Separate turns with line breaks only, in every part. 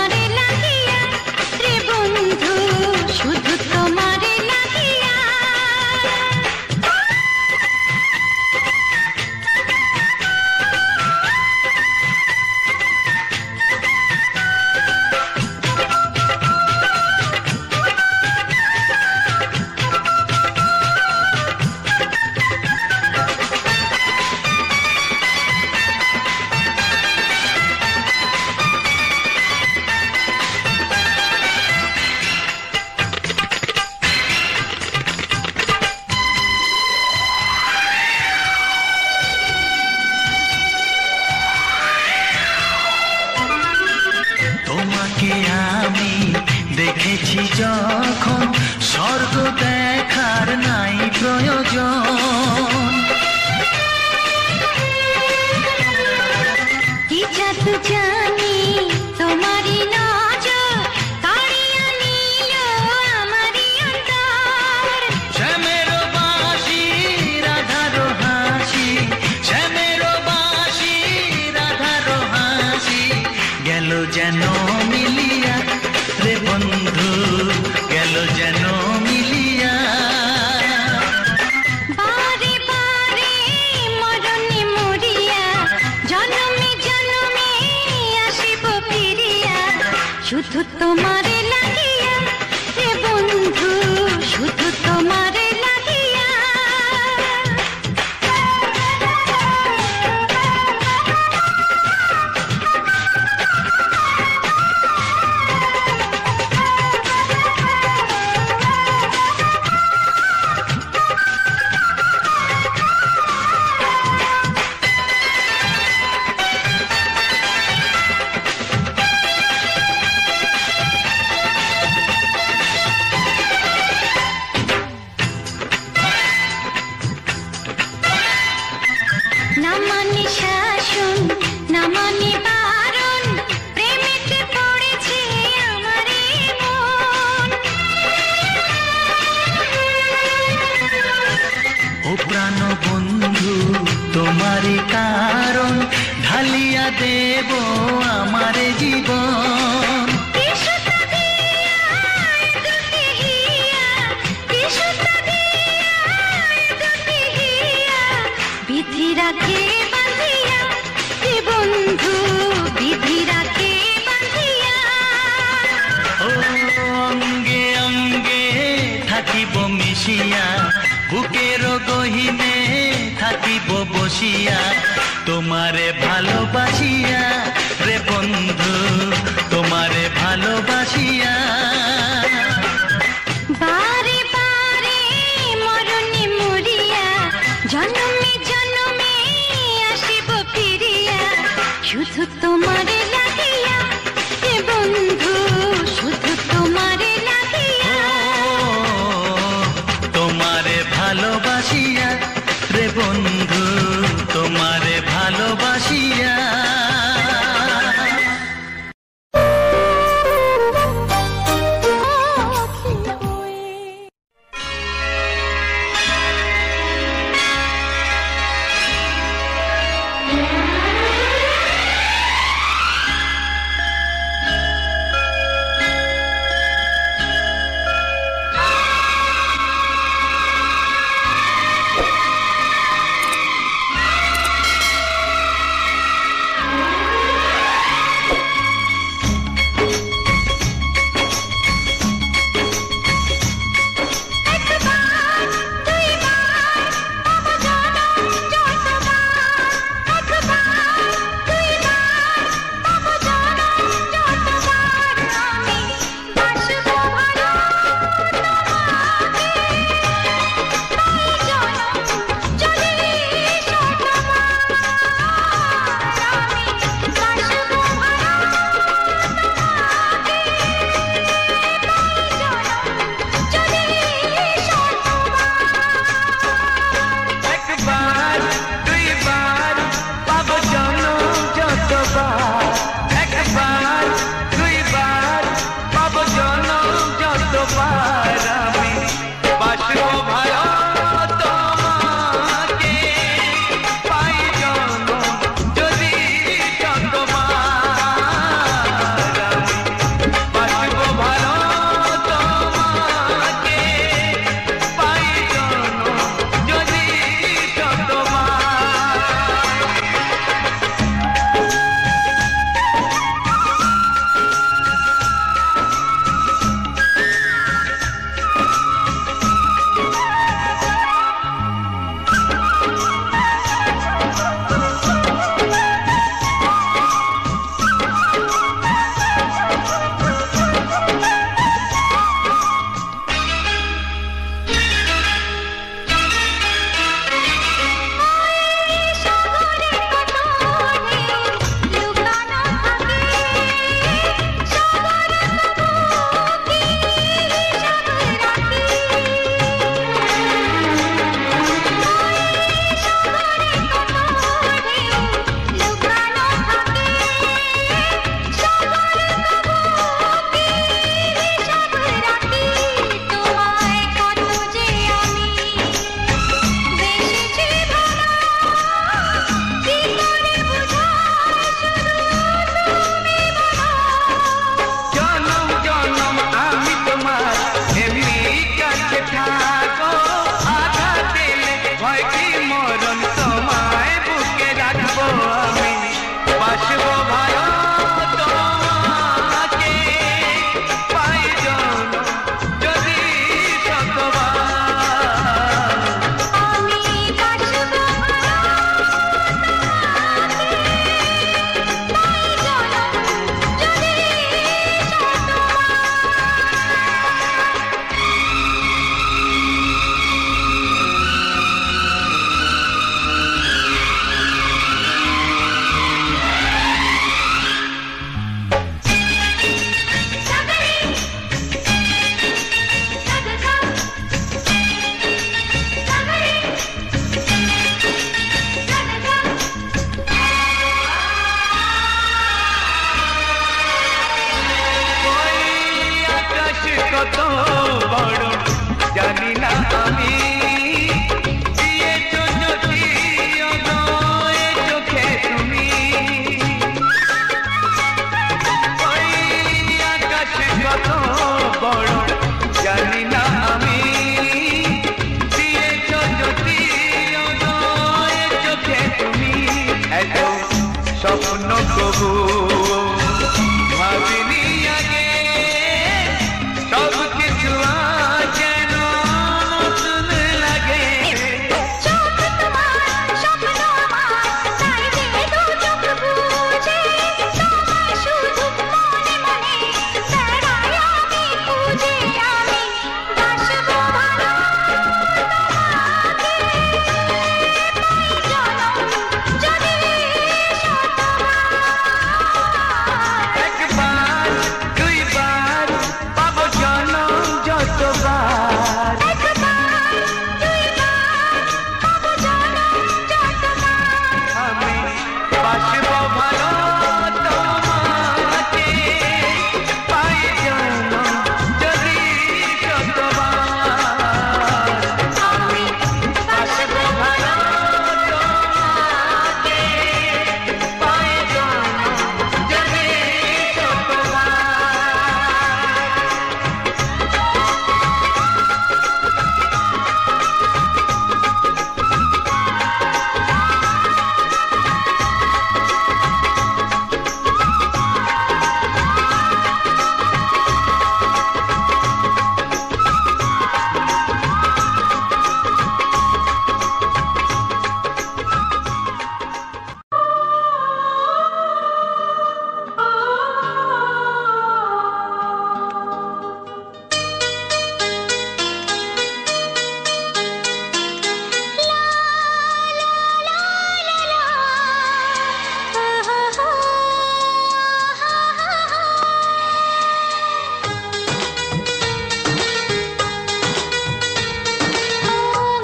তোমারে লাগিয়া রে বন্ধু, শুধু তোমারে লাগিয়া।
তোমাকে আমি দেখেছি যখন, স্বর্গ দেখার নাই প্রয়োজন।
কি জাদু জানি তোমারই নজর, কাড়িয়া নিল আমারই অন্তর।
শ্যামের বাঁশি রাধার হাসি, শ্যামের বাঁশি রাধার হাসি, গেল যেন মিলিয়া রে বন্ধু, গেল যেন মিলিয়া।
বারে বারে মরণে মরিয়া, জনমে জনমে আসিব ফিরিয়া, শুধু তোমারে লাগিয়া রে বন্ধু, শুধু তোমারে লাগিয়া। না মানে শাসন, না মানে বারণ, প্রেমেতে পড়েছে আমারে মন।
ও প্রাণ বন্ধু তোমারই কারণ, ঢালিয়া দেব আমারে জীবন।
বিশুদ্ধ দিয়া দুটি হিয়া, বিশুদ্ধ দিয়া দুটি হিয়া, বিধি রাখে বাঁধিয়া রে বন্ধু, বিধি রাখে বাঁধিয়া।
ও অঙ্গে অঙ্গে থাকিব মিশিয়া, বুকের গহিনে থাকিব বসিয়া, তোমারে ভালোবাসিয়া রে বন্ধু, তোমারে ভালোবাসিয়া।
বারে বারে মরণে মরিয়া, জনমে জনমে আসিব ফিরিয়া, শুধু তোমারে লাগিয়া রে বন্ধু, শুধু তোমারে লাগিয়া।
তোমারে ভালোবাসিয়া রে বন্ধু, তোমারে ভালোবাসিয়া। কত বড় জানি না আমি দিয়েছো যদি অদয় চোখে তুমি ওই আকাশ কত বড় জানি না আমি দিয়েছো যদি অদয় চোখে তুমি এত স্বপ্ন কবু ভাবিনি আগে সব কিছু যেন নতুন লাগে
চোখ তোমার স্বপ্ন আমার তাই যে দু চোখ বুঝে তোমায় শুধু মনে মনে বেড়াই আমি খুঁজে আমি বাসবো ভালো তোমাকে পাই জনম যদি শতবার
একবার দুইবার পাবো জনম যতবার
একবার দুইবার পাবো জনম যতবার
আমি বাসবো ভালো তোমাকে পাই জনম যদি যতবার আমি বাসবো ভালো তোমাকে পাই জনম যদি যতবার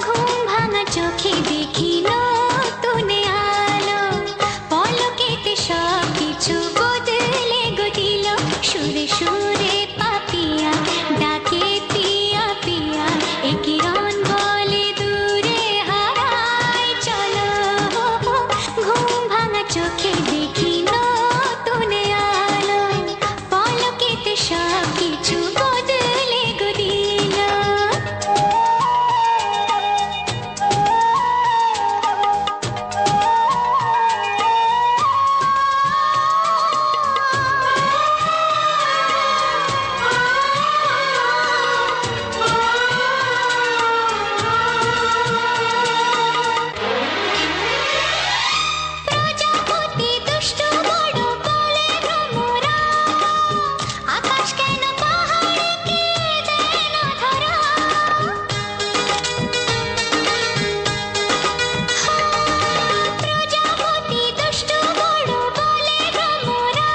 ঘুম ভাঙা চোখে দেখি নতুন আলো পলকেতে সব কিছু বদলে গদিল সুরে সুরে পাপিয়া ডাকে পিয়া পিয়া এ কিরণ বলে দূরে হারায় চলো ঘুম ভাঙা চোখে দেখি নতুন আলো পলকেতে সব কিছু বদলে গদিল প্রজাপতি দুষ্ট বড় বলে ভ্রমরা আকাশ কেন পাহাড়কে দেয় না ধরা প্রজাপতি দুষ্ট বড় বলে ভ্রমরা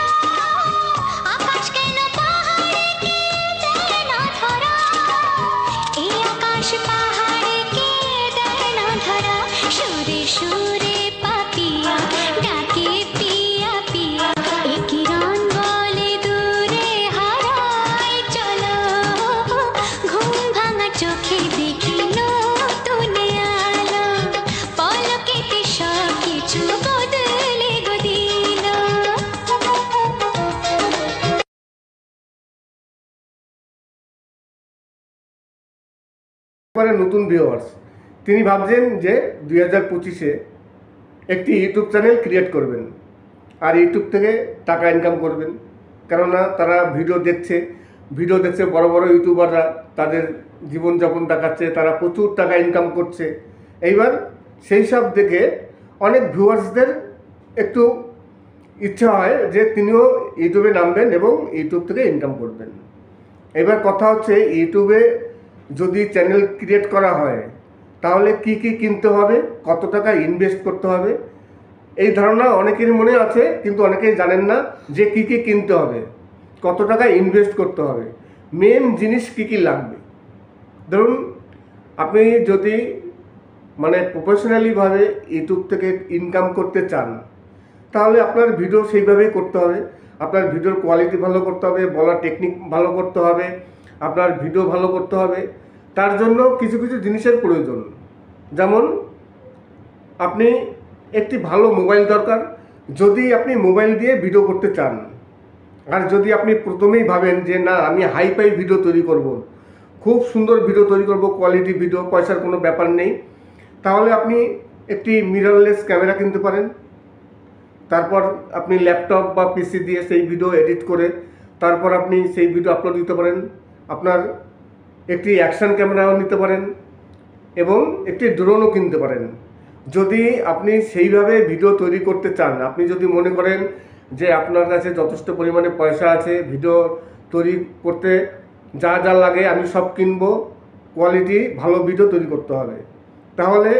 আকাশ কেন পাহাড়কে দেয় না ধরা এই আকাশ পাহাড়কে দেয় না ধরা সুরে সুরে পাপিয়া ডাকে পিয়া পিয়া এ কিরণ বলে দূরে হারায় চলো ঘুম ভাঙা চোখে দেখি নতুন আলো পলকেতে সব কিছু বদলে গদিল
এবারে নতুন ভিউয়ার্স তিনি ভাবছেন যে 2025-এ একটি ইউটিউব চ্যানেল ক্রিয়েট করবেন আর ইউটিউব থেকে টাকা ইনকাম করবেন, কেননা তারা ভিডিও দেখছে বড় বড় ইউটিউবাররা তাদের জীবনযাপন দেখাচ্ছে, তারা প্রচুর টাকা ইনকাম করছে। এইবার সেই সব দেখে অনেক ভিউয়ার্সদের একটু ইচ্ছা হয় যে তিনিও ইউটিউবে নামবেন এবং ইউটিউব থেকে ইনকাম করবেন। এবার কথা হচ্ছে ইউটিউবে যদি চ্যানেল ক্রিয়েট করা হয় তাহলে কি কি কিনতে হবে, কত টাকা ইনভেস্ট করতে হবে, এই ধারণা অনেকের মনে আছে, কিন্তু অনেকেই জানেন না যে কি কি কিনতে হবে, কত টাকা ইনভেস্ট করতে হবে, মেন জিনিস কি কি লাগবে। ধরুন আপনি যদি মানে প্রফেশনালিভাবে ইউটিউব থেকে ইনকাম করতে চান তাহলে আপনার ভিডিও সেইভাবেই করতে হবে, আপনার ভিডিওর কোয়ালিটি ভালো করতে হবে, বলার টেকনিক ভালো করতে হবে, আপনার ভিডিও ভালো করতে হবে, তার জন্য কিছু কিছু জিনিসের প্রয়োজন। যেমন আপনি একটি ভালো মোবাইল দরকার, যদি আপনি মোবাইল দিয়ে ভিডিও করতে চান। আর যদি আপনি প্রথমেই ভাবেন যে না আমি হাইফাই ভিডিও তৈরি করব, খুব সুন্দর ভিডিও তৈরি করব, কোয়ালিটি ভিডিও, পয়সার কোনো ব্যাপার নেই, তাহলে আপনি একটি মিররলেস ক্যামেরা কিনতে পারেন। তারপর আপনি ল্যাপটপ বা পিসি দিয়ে সেই ভিডিও এডিট করে তারপর আপনি সেই ভিডিও আপলোড দিতে পারেন। আপনার একটি অ্যাকশন ক্যামেরাও নিতে পারেন এবং একটি ড্রোনও কিনতে পারেন। যদি আপনি সেইভাবে ভিডিও তৈরি করতে চান, আপনি যদি মনে করেন যে আপনার কাছে যথেষ্ট পরিমাণে পয়সা আছে, ভিডিও তৈরি করতে যা যা লাগে আমি সব কিনবো, কোয়ালিটি ভালো ভিডিও তৈরি করতে হবে, তাহলে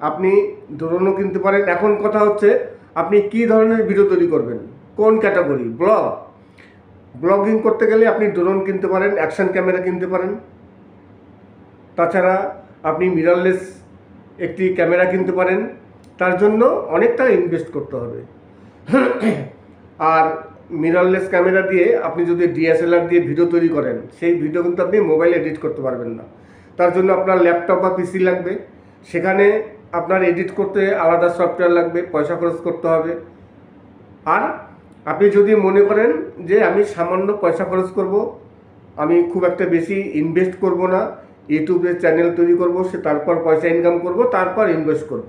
আপনি ড্রোনও কিনতে পারেন। এখন কথা হচ্ছে আপনি কি ধরনের ভিডিও তৈরি করবেন, কোন ক্যাটাগরি, ব্লগিং করতে গেলে আপনি ড্রোন কিনতে পারেন, অ্যাকশন ক্যামেরা কিনতে পারেন। তাছাড়া আপনি মিররলেস একটি ক্যামেরা কিনতে পারেন, তার জন্য অনেক টাকা ইনভেস্ট করতে হবে। আর মিররলেস ক্যামেরা দিয়ে আপনি যদি ডিএসএলআর দিয়ে ভিডিও তৈরি করেন, সেই ভিডিও কিন্তু আপনি মোবাইলে এডিট করতে পারবেন না। তার জন্য আপনার ল্যাপটপ বা পিসি লাগবে, সেখানে আপনার এডিট করতে আলাদা সফটওয়্যার লাগবে, পয়সা খরচ করতে হবে। আর আপনি যদি মনে করেন যে আমি সামান্য পয়সা খরচ করব, আমি খুব একটা বেশি ইনভেস্ট করব না, ইউটিউবে চ্যানেল তৈরি করব, সে তারপর পয়সা ইনকাম করব, তারপর ইনভেস্ট করব,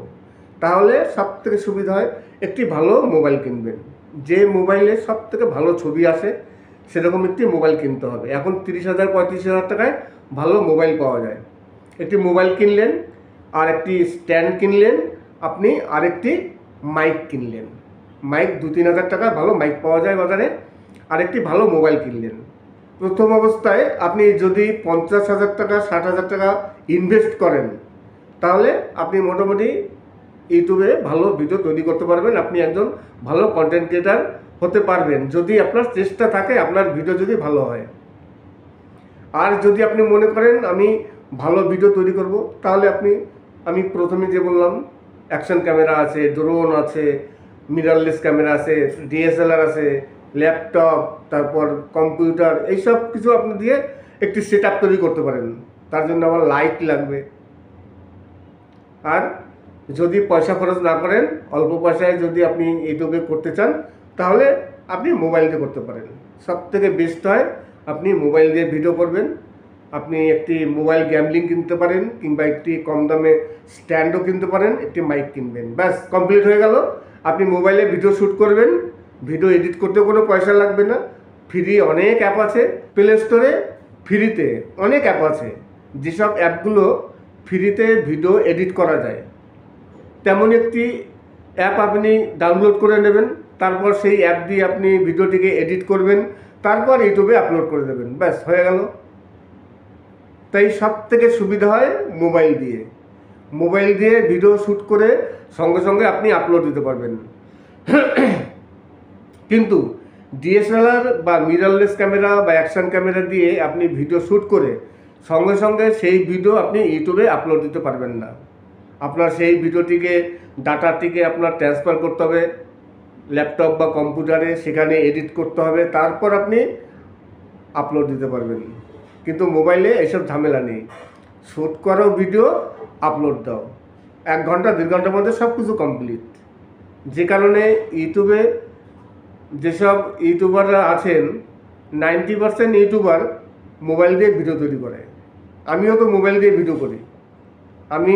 তাহলে সব থেকে সুবিধা হয় একটি ভালো মোবাইল কিনবেন। যে মোবাইলে সব থেকে ভালো ছবি আসে সেরকম একটি মোবাইল কিনতে হবে। এখন 30,000 35,000 টাকায় ভালো মোবাইল পাওয়া যায়। একটি মোবাইল কিনলেন, আর একটি স্ট্যান্ড কিনলেন, আপনি আরেকটি মাইক কিনলেন। মাইক 2-3 হাজার টাকায় ভালো মাইক পাওয়া যায় বাজারে। আরেকটি ভালো মোবাইল কিনলেন। প্রথম অবস্থায় আপনি যদি 50,000 টাকা 60,000 টাকা ইনভেস্ট করেন, তাহলে আপনি মোটামুটি ইউটিউবে ভালো ভিডিও তৈরি করতে পারবেন, আপনি একজন ভালো কন্টেন্ট ক্রিয়েটার হতে পারবেন, যদি আপনার চেষ্টা থাকে, আপনার ভিডিও যদি ভালো হয়। আর যদি আপনি মনে করেন আমি ভালো ভিডিও তৈরি করব, তাহলে আমি প্রথমে যে বললাম অ্যাকশন ক্যামেরা আছে, ড্রোন আছে, মিররলেস ক্যামেরা আছে, ডিএসএলআর আছে, ল্যাপটপ, তারপর কম্পিউটার, এইসব কিছু আপনি দিয়ে একটি সেট আপ তৈরি করতে পারেন। তার জন্য আবার লাইট লাগবে। আর যদি পয়সা খরচ না করেন, অল্প পয়সায় যদি আপনি ইউটিউবে করতে চান, তাহলে আপনি মোবাইল দিয়ে করতে পারেন। সব থেকে বেস্ট হয় আপনি মোবাইল দিয়ে ভিডিও করবেন। আপনি একটি মোবাইল গ্যামলিং কিনতে পারেন, কিংবা একটি কম দামে স্ট্যান্ডও কিনতে পারেন, একটি মাইক কিনবেন, ব্যাস কমপ্লিট হয়ে গেল। আপনি মোবাইলে ভিডিও শ্যুট করবেন, ভিডিও এডিট করতেও কোনো পয়সা লাগবে না। ফ্রি অনেক অ্যাপ আছে প্লে স্টোরে, ফ্রিতে অনেক অ্যাপ আছে, যেসব অ্যাপগুলো ফ্রিতে ভিডিও এডিট করা যায়, তেমন একটি অ্যাপ আপনি ডাউনলোড করে নেবেন। তারপর সেই অ্যাপ দিয়ে আপনি ভিডিওটিকে এডিট করবেন, তারপর ইউটিউবে আপলোড করে দেবেন, ব্যাস হয়ে গেল। তাই সব থেকে সুবিধা হয় মোবাইল দিয়ে। মোবাইল দিয়ে ভিডিও শ্যুট করে সঙ্গে সঙ্গে আপনি আপলোড দিতে পারবেন। কিন্তু ডিএসএলআর বা মিররলেস ক্যামেরা বা অ্যাকশন ক্যামেরা দিয়ে আপনি ভিডিও শ্যুট করে সঙ্গে সঙ্গে সেই ভিডিও আপনি ইউটিউবে আপলোড দিতে পারবেন না। আপনার সেই ভিডিওটিকে, ডাটাটিকে আপনার ট্রান্সফার করতে হবে ল্যাপটপ বা কম্পিউটারে, সেখানে এডিট করতে হবে, তারপর আপনি আপলোড দিতে পারবেন। কিন্তু মোবাইলে এসব ঝামেলা নেই, শ্যুট করো ভিডিও, আপলোড দাও, 1 ঘন্টা 1.5 ঘন্টার মধ্যে সব কিছু কমপ্লিট। যে কারণে ইউটিউবে যেসব ইউটিউবাররা আছেন, 90% ইউটিউবার মোবাইল দিয়ে ভিডিও তৈরি করে। আমিও তো মোবাইল দিয়ে ভিডিও করি, আমি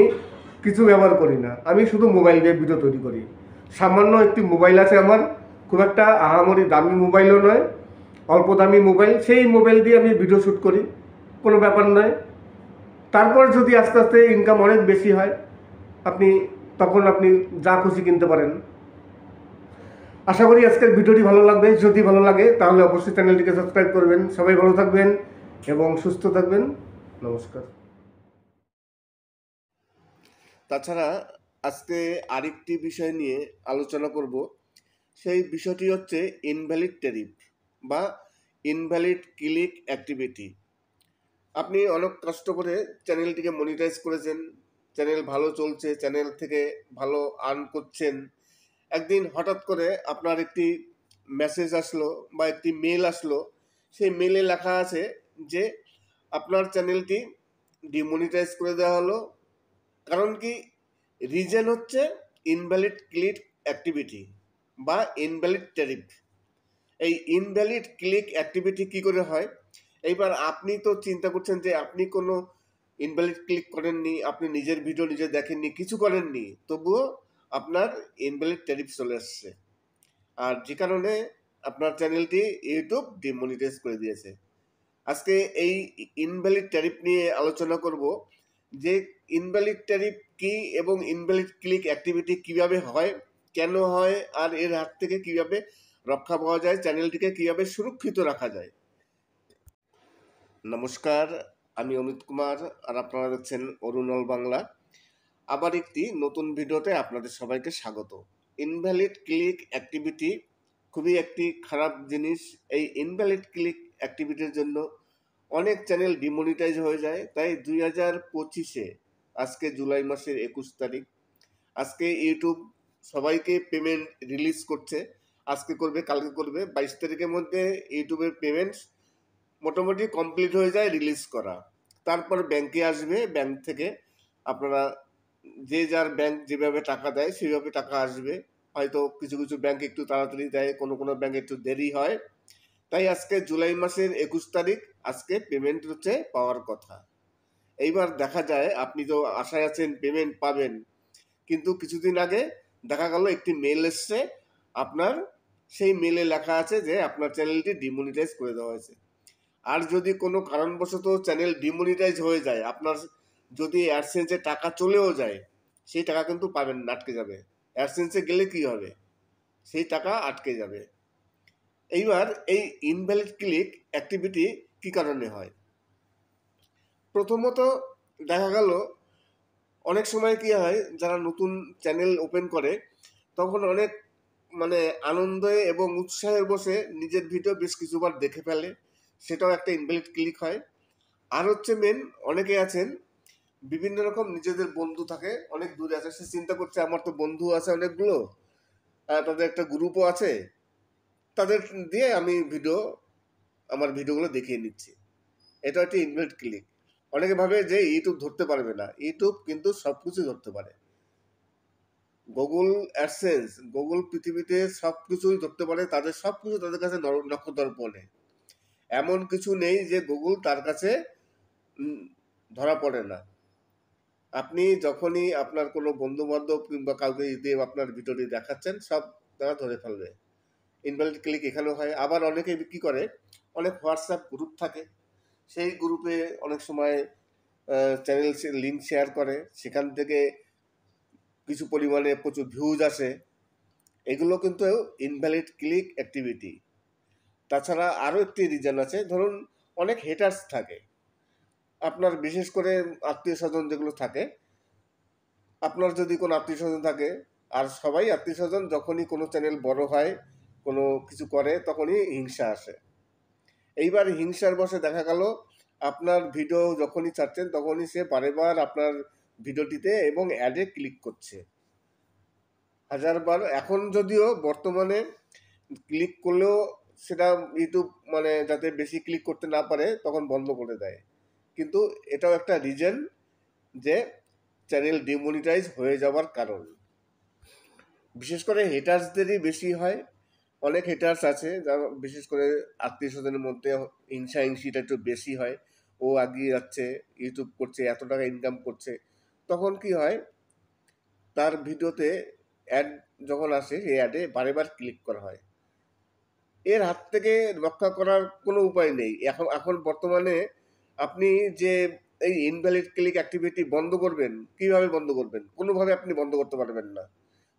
কিছু ব্যবহার করি না, আমি শুধু মোবাইল দিয়ে ভিডিও তৈরি করি। সামান্য একটি মোবাইল আছে আমার, খুব একটা আহামরি দামি মোবাইলও নয়, অল্প দামি মোবাইল, সেই মোবাইল দিয়ে আমি ভিডিও শ্যুট করি, কোনো ব্যাপার নয়। তারপর যদি আস্তে আস্তে ইনকাম অনেক বেশি হয়, তখন আপনি যা খুশি কিনতে পারেন। আশা করি আজকের ভিডিওটি ভালো লাগবে। যদি ভালো লাগে তাহলে অবশ্যই চ্যানেলটিকে সাবস্ক্রাইব করবেন। সবাই ভালো থাকবেন এবং সুস্থ থাকবেন। নমস্কার। তাছাড়া আজকে আরেকটি বিষয় নিয়ে আলোচনা করব। সেই বিষয়টি হচ্ছে ইনভ্যালিড ট্যারিফ বা ইনভ্যালিড ক্লিক অ্যাক্টিভিটি। আপনি অনেক কষ্ট করে চ্যানেলটিকে মনিটাইজ করেছেন, চ্যানেল ভালো চলছে, চ্যানেল থেকে ভালো আর্ন করছেন। একদিন হঠাৎ করে আপনার একটি মেসেজ আসলো বা একটি মেল আসলো, সেই মেলে লেখা আছে যে আপনার চ্যানেলটি ডিমনিটাইজ করে দেওয়া হলো। কারণ কি? রিজন হচ্ছে ইনভ্যালিড ক্লিক অ্যাক্টিভিটি বা ইনভ্যালিড ট্যারিফ। এই ইনভ্যালিড ক্লিক অ্যাক্টিভিটি কি করে হয়? এইবার আপনি তো চিন্তা করছেন যে আপনি কোনো ইনভ্যালিড ক্লিক করেননি, আপনি নিজের ভিডিও নিজে দেখেননি, কিছু করেননি, তবুও আপনার ইনভ্যালিড ট্যারিফ চলে আসছে। আর যে কারণে আপনার চ্যানেলটি ইউটিউব ডিমনিটাইজ করে দিয়েছে। আজকে এই ইনভ্যালিড ট্যারিফ নিয়ে আলোচনা করব যে ইনভ্যালিড ট্যারিফ কি এবং ইনভ্যালিড ক্লিক অ্যাক্টিভিটি কিভাবে হয়, কেন হয়, আর এর হাত থেকে কিভাবে রক্ষা পাওয়া যায়, চ্যানেলটিকে কিভাবে সুরক্ষিত রাখা যায়। নমস্কার, আমি অমিত কুমার আর আপনারা দেখছেন অরুণল বাংলা। আবার একটি নতুন ভিডিওতে আপনাদের সবাইকে স্বাগত। ইনভ্যালিড ক্লিক অ্যাক্টিভিটি খুবই একটি খারাপ জিনিস। এই ইনভ্যালিড ক্লিক অ্যাক্টিভিটির জন্য অনেক চ্যানেল ডিমনিটাইজ হয়ে যায়। তাই 2025-এ আজকে জুলাই মাসের 21 তারিখ, আজকে ইউটিউব সবাইকে পেমেন্ট রিলিজ করছে। আজকে করবে, কালকে করবে, 22 তারিখের মধ্যে ইউটিউবের পেমেন্ট মোটামুটি কমপ্লিট হয়ে যায় রিলিজ করা। তারপর ব্যাংকে আসবে, ব্যাংক থেকে আপনারা যে যার ব্যাংক যেভাবে টাকা দেয় সেভাবে টাকা আসবে। হয়তো কিছু কিছু ব্যাংক একটু তাড়াতাড়ি দেয়, কোনো কোনো ব্যাংক একটু দেরি হয়। তাই আজকে জুলাই মাসের 21 তারিখ, আজকে পেমেন্ট হচ্ছে পাওয়ার কথা। এইবার দেখা যায় আপনি তো আশায় আছেন পেমেন্ট পাবেন, কিন্তু কিছুদিন আগে দেখা গেল একটি মেল এসছে আপনার, সেই মেলে লেখা আছে যে আপনার চ্যানেলটি ডিমনিটাইজ করে দেওয়া হয়েছে। আর যদি কোনো কারণবশত চ্যানেল ডিমনিটাইজ হয়ে যায়, আপনার যদি অ্যাডসেন্সে টাকা চলেও যায়, সেই টাকা কিন্তু পাবেন না, আটকে যাবে। অ্যাডসেন্সে গেলে কি হবে? সেই টাকা আটকে যাবে। এইবার এই ইনভ্যালিড ক্লিক অ্যাক্টিভিটি কি কারণে হয়? প্রথমত দেখা গেল অনেক সময় কি হয়, যারা নতুন চ্যানেল ওপেন করে তখন অনেক আনন্দে এবং উৎসাহের বসে নিজের ভিডিও বেশ কিছুবার দেখে ফেলে, সেটাও একটা ইনভ্যালিড ক্লিক হয়। আর হচ্ছে মেন, অনেকে আছেন বিভিন্ন রকম নিজেদের বন্ধু থাকে, অনেক দূরে আছে, সে চিন্তা করছে আমার তো বন্ধু আছে অনেকগুলো, তাদের একটা গ্রুপও আছে, তাদের দিয়ে আমি আমার ভিডিওগুলো দেখিয়ে নিচ্ছি। এটা একটা ইনভ্যালিড ক্লিক। অনেকে ভাবে যে ইউটিউব ধরতে পারবে না, ইউটিউব কিন্তু সব কিছু ধরতে পারে। গুগল অ্যাডসেন্স, গুগল পৃথিবীতে সব কিছুই ধরতে পারে, তাদের সব কিছু তাদের কাছে নক্ষত্রপণে। এমন কিছু নেই যে গুগল তার কাছে ধরা পড়ে না। আপনি যখনই আপনার কোনো বন্ধু বান্ধব কিংবা কাউকে দিয়ে আপনার ভিডিওটি দেখাচ্ছেন, সব তারা ধরে ফেলবে। ইনভ্যালিড ক্লিক এখানেও হয়। আবার অনেকে কি করে, অনেক হোয়াটসঅ্যাপ গ্রুপ থাকে, সেই গ্রুপে অনেক সময় চ্যানেল লিঙ্ক শেয়ার করে, সেখান থেকে কিছু পরিমাণে প্রচুর ভিউজ আসে। এগুলো কিন্তু ইনভ্যালিড ক্লিক অ্যাক্টিভিটি। তাছাড়া আরও একটি রিজন আছে, ধরুন অনেক হেটার্স থাকে আপনার, বিশেষ করে আত্মীয় স্বজন যেগুলো থাকে, আপনার যদি কোনো আত্মীয় স্বজন থাকে, আর সবাই আত্মীয় স্বজন যখনই কোনো চ্যানেল বড় হয়, কোনো কিছু করে, তখনই হিংসা আসে। এইবার হিংসার বশে দেখা গেল আপনার ভিডিও যখনই ছাড়ছেন তখনই সে বারেবার আপনার ভিডিওটিতে এবং অ্যাডে ক্লিক করছে হাজারবার। এখন যদিও বর্তমানে ক্লিক করলেও সেটা ইউটিউব যাতে বেশি ক্লিক করতে না পারে তখন বন্ধ করে দেয়, কিন্তু এটাও একটা রিজন যে চ্যানেল ডিমনিটাইজ হয়ে যাওয়ার কারণ। বিশেষ করে হেটার্সদেরই বেশি হয়। অনেক হেটার্স আছে যারা বিশেষ করে আত্মীয় স্বজনের মধ্যে হিংসাহিংসিটা একটু বেশি হয়। ও এগিয়ে যাচ্ছে, ইউটিউব করছে, এত টাকা ইনকাম করছে, তখন কি হয়, তার ভিডিওতে অ্যাড যখন আসে সেই অ্যাডে বারেবার ক্লিক করা হয়। এর হাত থেকে রক্ষা করার কোনো উপায় নেই। এখন বর্তমানে আপনি যে এই ইনভ্যালিড ক্লিক অ্যাক্টিভিটি বন্ধ করবেন, কিভাবে বন্ধ করবেন? কোনোভাবে আপনি বন্ধ করতে পারবেন না।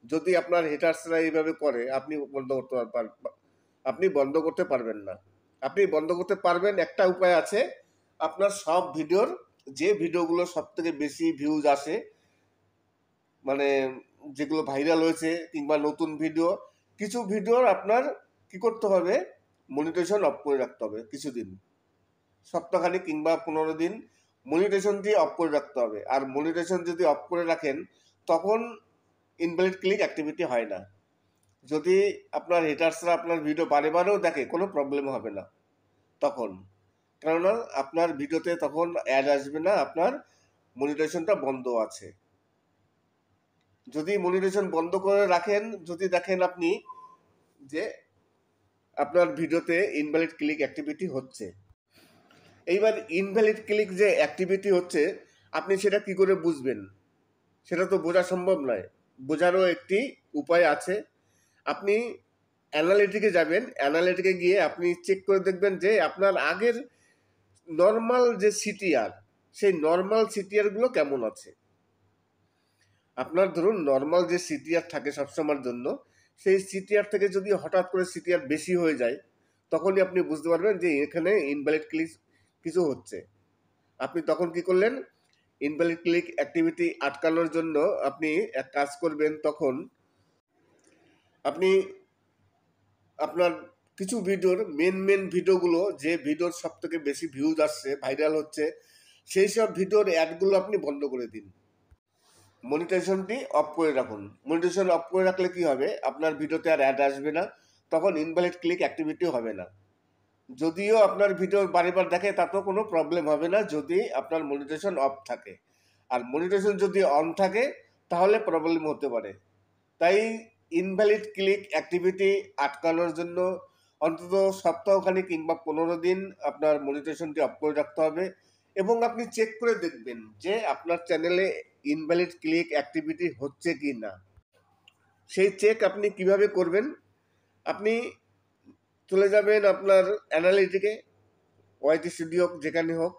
যদি আপনার হেটার্সরা এইভাবে করে, আপনি বন্ধ করতে পারবেন না। আপনি বন্ধ করতে পারবেন, একটা উপায় আছে, আপনার সব ভিডিওর যে ভিডিওগুলো সব থেকে বেশি ভিউজ আসে, যেগুলো ভাইরাল হয়েছে কিংবা নতুন ভিডিও, কিছু ভিডিওর আপনার কি করতে হবে, মনিটাইজেশন অফ করে রাখতে হবে কিছুদিন, সপ্তাহখানেক কিংবা 15 দিন মনিটাইজেশনটি অফ করে রাখতে হবে। আর মনিটাইজেশন যদি অফ করে রাখেন তখন ইনভ্যালিড ক্লিক অ্যাক্টিভিটি হয় না। যদি আপনার হেটার্সরা আপনার ভিডিও বারে বারেও দেখে, কোনো প্রবলেম হবে না তখন, কেননা আপনার ভিডিওতে তখন অ্যাড আসবে না, আপনার মনিটাইজেশনটা বন্ধ আছে। যদি মনিটাইজেশন বন্ধ করে রাখেন, যদি দেখেন আপনি যে আপনার ভিডিওতে ইনভ্যালিড ক্লিক অ্যাক্টিভিটি হচ্ছে, এইবার ইনভ্যালিড ক্লিক যে অ্যাক্টিভিটি হচ্ছে আপনি সেটা কি করে বুঝবেন? সেটা তো বোঝা সম্ভব নয়। বোঝারও একটি উপায় আছে। আপনি অ্যানালিটিকে যাবেন, অ্যানালিটিকে গিয়ে আপনি চেক করে দেখবেন যে আপনার আগের নর্মাল যে সিটিআর, সেই নর্মাল সিটিআরগুলো কেমন আছে। আপনার ধরুন নর্মাল যে সিটিআর থাকে সবসময়ের জন্য, সেই সিটিআর থেকে যদি হঠাৎ করে সিটিআর বেশি হয়ে যায়, তখনই আপনি বুঝতে পারবেন যে এখানে ইনভ্যালিড ক্লিক কিছু হচ্ছে। আপনি তখন কি করলেন? ইনভ্যালিড ক্লিক অ্যাক্টিভিটি আটকানোর জন্য আপনি এক কাজ করবেন, তখন আপনি আপনার কিছু ভিডিওর মেন ভিডিওগুলো, যে ভিডিওর সব থেকে বেশি ভিউজ আসছে, ভাইরাল হচ্ছে, সেই সব ভিডিওর অ্যাডগুলো আপনি বন্ধ করে দিন। মনিটাইজেশনটি অফ করে রাখুন। মনিটাইজেশন অফ করে রাখলে কি হবে? আপনার ভিডিওতে আর অ্যাড আসবে না, তখন ইনভ্যালিড ক্লিক অ্যাক্টিভিটিও হবে না। যদিও আপনার ভিডিও বারবার দেখে তাতেও কোনো প্রবলেম হবে না যদি আপনার মনিটাইজেশন অফ থাকে। আর মনিটাইজেশন যদি অন থাকে তাহলে প্রবলেম হতে পারে। তাই ইনভ্যালিড ক্লিক অ্যাক্টিভিটি আটকানোর জন্য অন্তত সপ্তাহখানেক কিংবা 15 দিন আপনার মনিটাইজেশনটি অফ করে রাখতে হবে, এবং আপনি চেক করে দেখবেন যে আপনার চ্যানেলে ইনভ্যালিড ক্লিক অ্যাক্টিভিটি হচ্ছে কি না। সেই চেক আপনি কিভাবে করবেন? আপনি চলে যাবেন আপনার অ্যানালিটিকে, ওয়াইটি স্টুডিও যেখানে হোক,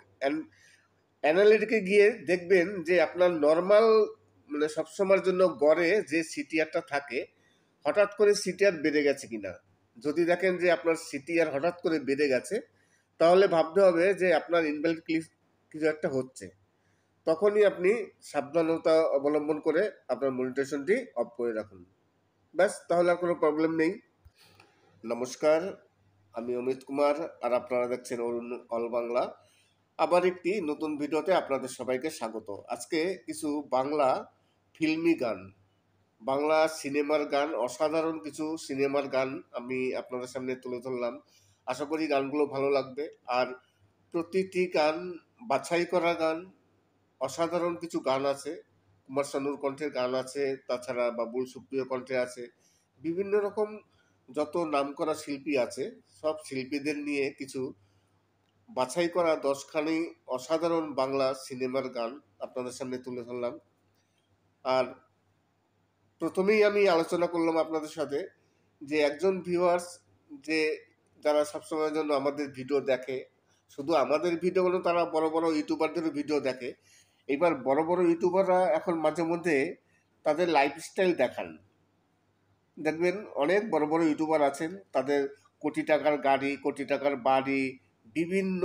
অ্যানালিটিকে গিয়ে দেখবেন যে আপনার নর্মাল মানে সবসময়ের জন্য গড়ে যে সিটিআরটা থাকে, হঠাৎ করে সিটিআর বেড়ে গেছে কিনা। যদি দেখেন যে আপনার সিটিআর হঠাৎ করে বেড়ে গেছে, তাহলে ভাবতে হবে যে আপনার ইনভ্যালিড ক্লিক কিছু একটা হচ্ছে। তখনই আপনি সাবধানতা অবলম্বন করে আপনার মনিটাইজেশনটি অফ করে রাখুন। ব্যাস, তাহলে আর কোনো প্রবলেম নেই। নমস্কার, আমি অমিত কুমার, আর আপনারা দেখছেন অরুণ অল বাংলা। আবার একটি নতুন ভিডিওতে আপনাদের সবাইকে স্বাগত। আজকে কিছু বাংলা ফিল্মি গান, বাংলা সিনেমার গান, অসাধারণ কিছু সিনেমার গান আমি আপনাদের সামনে তুলে ধরলাম। আশা করি গানগুলো ভালো লাগবে। আর প্রতিটি গান বাছাই করা গান, অসাধারণ কিছু গান আছে। কুমার শানুর কণ্ঠের গান আছে, তাছাড়া বাবুল সুপ্রিয় কণ্ঠে আছে, বিভিন্ন রকম যত নামকরা শিল্পী আছে সব শিল্পীদের নিয়ে কিছু বাছাই করা 10খানি অসাধারণ বাংলা সিনেমার গান আপনাদের সামনে তুলে ধরলাম। আর প্রথমেই আমি আলোচনা করলাম আপনাদের সাথে যে একজন ভিউয়ার্স, যে যারা সবসময়ের জন্য আমাদের ভিডিও দেখে, শুধু আমাদের ভিডিওগুলো তারা বড় বড় ইউটিউবারদেরও ভিডিও দেখে। এবার বড় বড় ইউটিউবাররা এখন মাঝে মধ্যে তাদের লাইফস্টাইল দেখান। দেখবেন অনেক বড় বড় ইউটিউবার আছেন, তাদের কোটি টাকার গাড়ি, কোটি টাকার বাড়ি, বিভিন্ন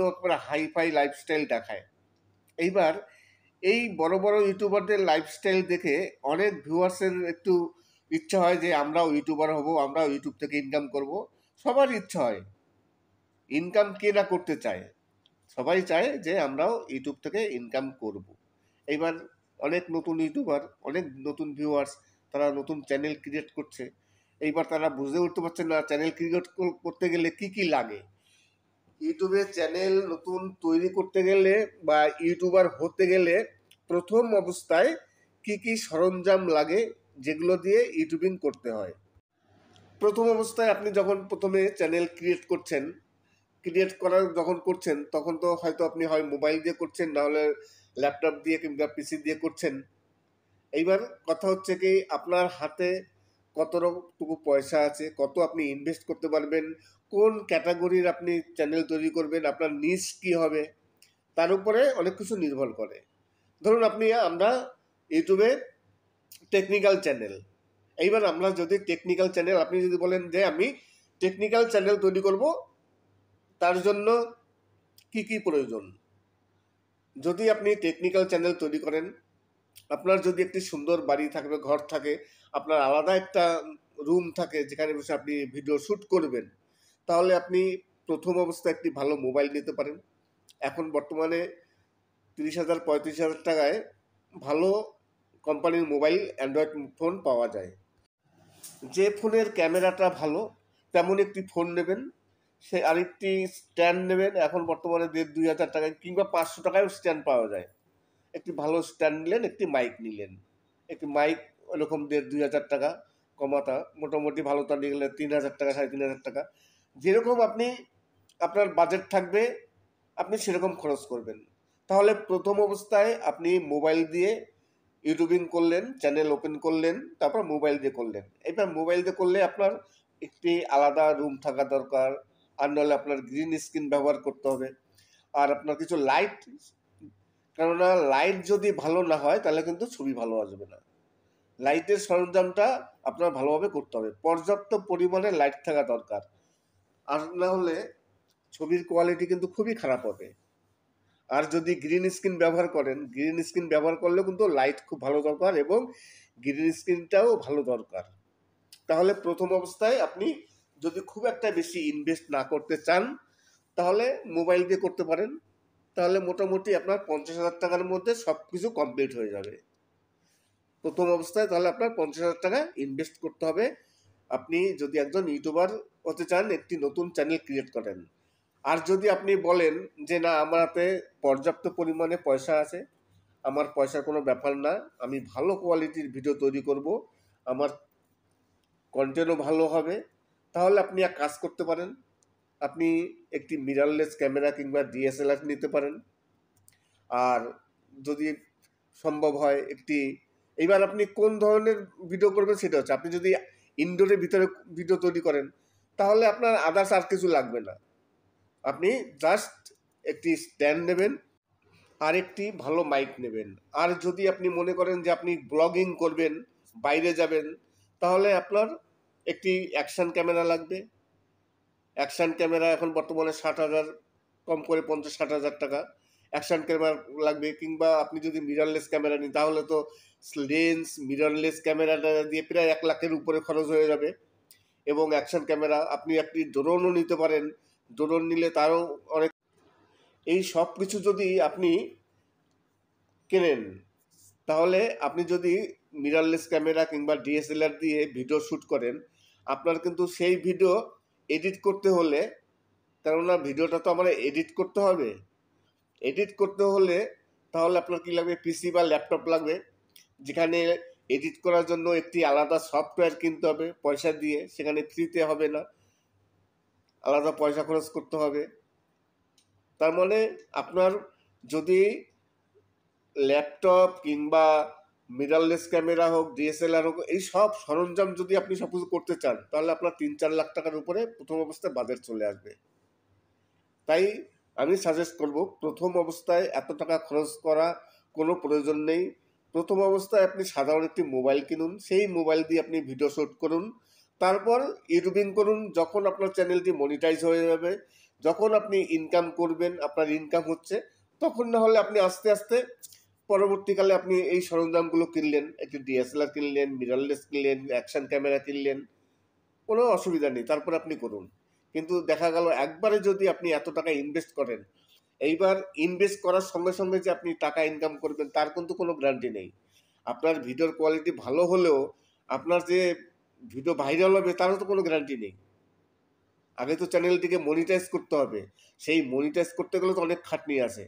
হাইফাই লাইফস্টাইল দেখায়। এইবার এই বড় বড় ইউটিউবারদের লাইফস্টাইল দেখে অনেক ভিউয়ার্সের একটু ইচ্ছা হয় যে আমরাও ইউটিউবার হব, আমরাও ইউটিউব থেকে ইনকাম করব। সবার ইচ্ছা হয়। ইনকাম কে না করতে চায়? সবাই চায় যে আমরাও ইউটিউব থেকে ইনকাম করব। এইবার অনেক নতুন ইউটিউবার, অনেক নতুন ভিউয়ার্স, তারা নতুন চ্যানেল ক্রিয়েট করছে। এইবার তারা বুঝতে উঠতে পারছে না চ্যানেল ক্রিয়েট করতে গেলে কি কি লাগে। ইউটিউবে চ্যানেল নতুন তৈরি করতে গেলে বা ইউটিউবার হতে গেলে প্রথম অবস্থায় কি কি সরঞ্জাম লাগে, যেগুলো দিয়ে ইউটিউবিং করতে হয়। প্রথম অবস্থায় আপনি যখন প্রথমে চ্যানেল ক্রিয়েট করছেন, তখন তো হয়তো আপনি হয় মোবাইল দিয়ে করছেন, না হলে ল্যাপটপ দিয়ে কিংবা পিসি দিয়ে করছেন। এইবার কথা হচ্ছে কি, আপনার হাতে কতটুকু পয়সা আছে, কত আপনি ইনভেস্ট করতে পারবেন, কোন ক্যাটাগরির আপনি চ্যানেল তৈরি করবেন, আপনার নিশ কী হবে, তার উপরে অনেক কিছু নির্ভর করে। ধরুন আমরা ইউটিউবে টেকনিক্যাল চ্যানেল, এইবার আমরা যদি টেকনিক্যাল চ্যানেল, আপনি যদি বলেন যে আমি টেকনিক্যাল চ্যানেল তৈরি করব, তার জন্য কি কি প্রয়োজন। যদি আপনি টেকনিক্যাল চ্যানেল তৈরি করেন, আপনার যদি একটি সুন্দর বাড়ি থাকবে, ঘর থাকে, আপনার আলাদা একটা রুম থাকে যেখানে বসে আপনি ভিডিও শ্যুট করবেন, তাহলে আপনি প্রথম অবস্থায় একটি ভালো মোবাইল নিতে পারেন। এখন বর্তমানে 30,000 35,000 টাকায় ভালো কোম্পানির মোবাইল, অ্যান্ড্রয়েড ফোন পাওয়া যায়। যে ফোনের ক্যামেরাটা ভালো তেমন একটি ফোন নেবেন, সে আরেকটি স্ট্যান্ড নেবেন। এখন বর্তমানে 1,500-2,000 টাকায় কিংবা 500 টাকায়ও স্ট্যান্ড পাওয়া যায়। একটি ভালো স্ট্যান্ড নিলেন, একটি মাইক নিলেন। একটি মাইক ওরকম 1,500-2,000 টাকা, কমাতা মোটামুটি ভালোটা নিয়ে গেলে 3,000 টাকা, 3,500 টাকা। যেরকম আপনি আপনার বাজেট থাকবে আপনি সেরকম খরচ করবেন। তাহলে প্রথম অবস্থায় আপনি মোবাইল দিয়ে ইউটিউবিং করলেন, চ্যানেল ওপেন করলেন, তারপর মোবাইল দিয়ে করলেন। এবার মোবাইল দিয়ে করলে আপনার একটি আলাদা রুম থাকা দরকার, আর নাহলে আপনার গ্রিন স্ক্রিন ব্যবহার করতে হবে। আর আপনার কিছু লাইট, কেননা লাইট যদি ভালো না হয় তাহলে কিন্তু ছবি ভালো আসবে না। লাইটের সরঞ্জামটা আপনার ভালোভাবে করতে হবে, পর্যাপ্ত পরিমাণে লাইট থাকা দরকার। আর না হলে ছবির কোয়ালিটি কিন্তু খুবই খারাপ হবে। আর যদি গ্রিন স্ক্রিন ব্যবহার করেন, গ্রিন স্ক্রিন ব্যবহার করলেও কিন্তু লাইট খুব ভালো দরকার এবং গ্রিন স্ক্রিনটাও ভালো দরকার। তাহলে প্রথম অবস্থায় আপনি যদি খুব একটা বেশি ইনভেস্ট না করতে চান তাহলে মোবাইল দিয়ে করতে পারেন। তাহলে মোটামুটি আপনার 50,000 টাকার মধ্যে সব কিছু কমপ্লিট হয়ে যাবে প্রথম অবস্থায়। তাহলে আপনার 50,000 টাকা ইনভেস্ট করতে হবে আপনি যদি একজন ইউটিউবার হতে চান, একটি নতুন চ্যানেল ক্রিয়েট করেন। আর যদি আপনি বলেন যে না, আমার হাতে পর্যাপ্ত পরিমাণে পয়সা আছে, আমার পয়সার কোনো ব্যাপার না, আমি ভালো কোয়ালিটির ভিডিও তৈরি করব, আমার কন্টেন্টও ভালো হবে, তাহলে আপনি এক কাজ করতে পারেন। আপনি একটি মিররলেস ক্যামেরা কিংবা ডিএসএলআর নিতে পারেন। আর যদি সম্ভব হয় একটি, এইবার আপনি কোন ধরনের ভিডিও করবেন সেটা হচ্ছে, আপনি যদি ইনডোরের ভিতরে ভিডিও তৈরি করেন তাহলে আপনার আদার্স আর কিছু লাগবে না। আপনি জাস্ট একটি স্ট্যান্ড নেবেন আর একটি ভালো মাইক নেবেন। আর যদি আপনি মনে করেন যে আপনি ব্লগিং করবেন, বাইরে যাবেন, তাহলে আপনার একটি অ্যাকশন ক্যামেরা লাগবে। অ্যাকশন ক্যামেরা এখন বর্তমানে 60,000, কম করে 50-60,000 টাকা অ্যাকশন ক্যামেরা লাগবে। কিংবা আপনি যদি মিররলেস ক্যামেরা নিন তাহলে তো লেন্স, মিররলেস ক্যামেরাটা দিয়ে প্রায় 1 লাখের উপরে খরচ হয়ে যাবে। এবং অ্যাকশন ক্যামেরা আপনি একটি ড্রোনও নিতে পারেন, ড্রোন নিলে তারও অনেক। এই সব কিছু যদি আপনি কেনেন তাহলে আপনি যদি মিররলেস ক্যামেরা কিংবা ডিএসএলআর দিয়ে ভিডিও শ্যুট করেন, আপনার কিন্তু সেই ভিডিও এডিট করতে হলে, কেননা ভিডিওটা তো আমার এডিট করতে হবে, এডিট করতে হলে তাহলে আপনার কী লাগবে, পিসি বা ল্যাপটপ লাগবে, যেখানে এডিট করার জন্য একটি আলাদা সফটওয়্যার কিনতে হবে পয়সা দিয়ে, সেখানে ফ্রিতে হবে না, আলাদা পয়সা খরচ করতে হবে। তার মানে আপনার যদি ল্যাপটপ কিংবা মিররলেস ক্যামেরা হোক, ডিএসএলআর হোক, এই সব সরঞ্জাম যদি আপনি সব কিছু করতে চান তাহলে আপনার 3-4 লাখ টাকার উপরে প্রথম অবস্থায় বাজেট চলে আসবে। তাই আমি সাজেস্ট করব প্রথম অবস্থায় এত টাকা খরচ করা কোনো প্রয়োজন নেই। প্রথম অবস্থায় আপনি সাধারণ একটি মোবাইল কিনুন, সেই মোবাইল দিয়ে আপনি ভিডিও শ্যুট করুন, তারপর ইউটিউবিং করুন। যখন আপনার চ্যানেলটি মনিটাইজ হয়ে যাবে, যখন আপনি ইনকাম করবেন, আপনার ইনকাম হচ্ছে, তখন না হলে আপনি আস্তে আস্তে পরবর্তীকালে আপনি এই সরঞ্জামগুলো কিনলেন, একটি ডিএসএলআর কিনলেন, মিররলেস কিনলেন, অ্যাকশন ক্যামেরা কিনলেন, কোনো অসুবিধা নেই, তারপর আপনি করুন। কিন্তু দেখা গেল একবারে যদি আপনি এত টাকা ইনভেস্ট করেন, এইবার ইনভেস্ট করার সঙ্গে সঙ্গে যে আপনি টাকা ইনকাম করবেন তার কিন্তু কোনো গ্যারান্টি নেই। আপনার ভিডিওর কোয়ালিটি ভালো হলেও আপনার যে ভিডিও ভাইরাল হবে তারও তো কোনো গ্যারান্টি নেই। আগে তো চ্যানেলটিকে মনিটাইজ করতে হবে, সেই মনিটাইজ করতে গেলে তো অনেক খাটনি আছে।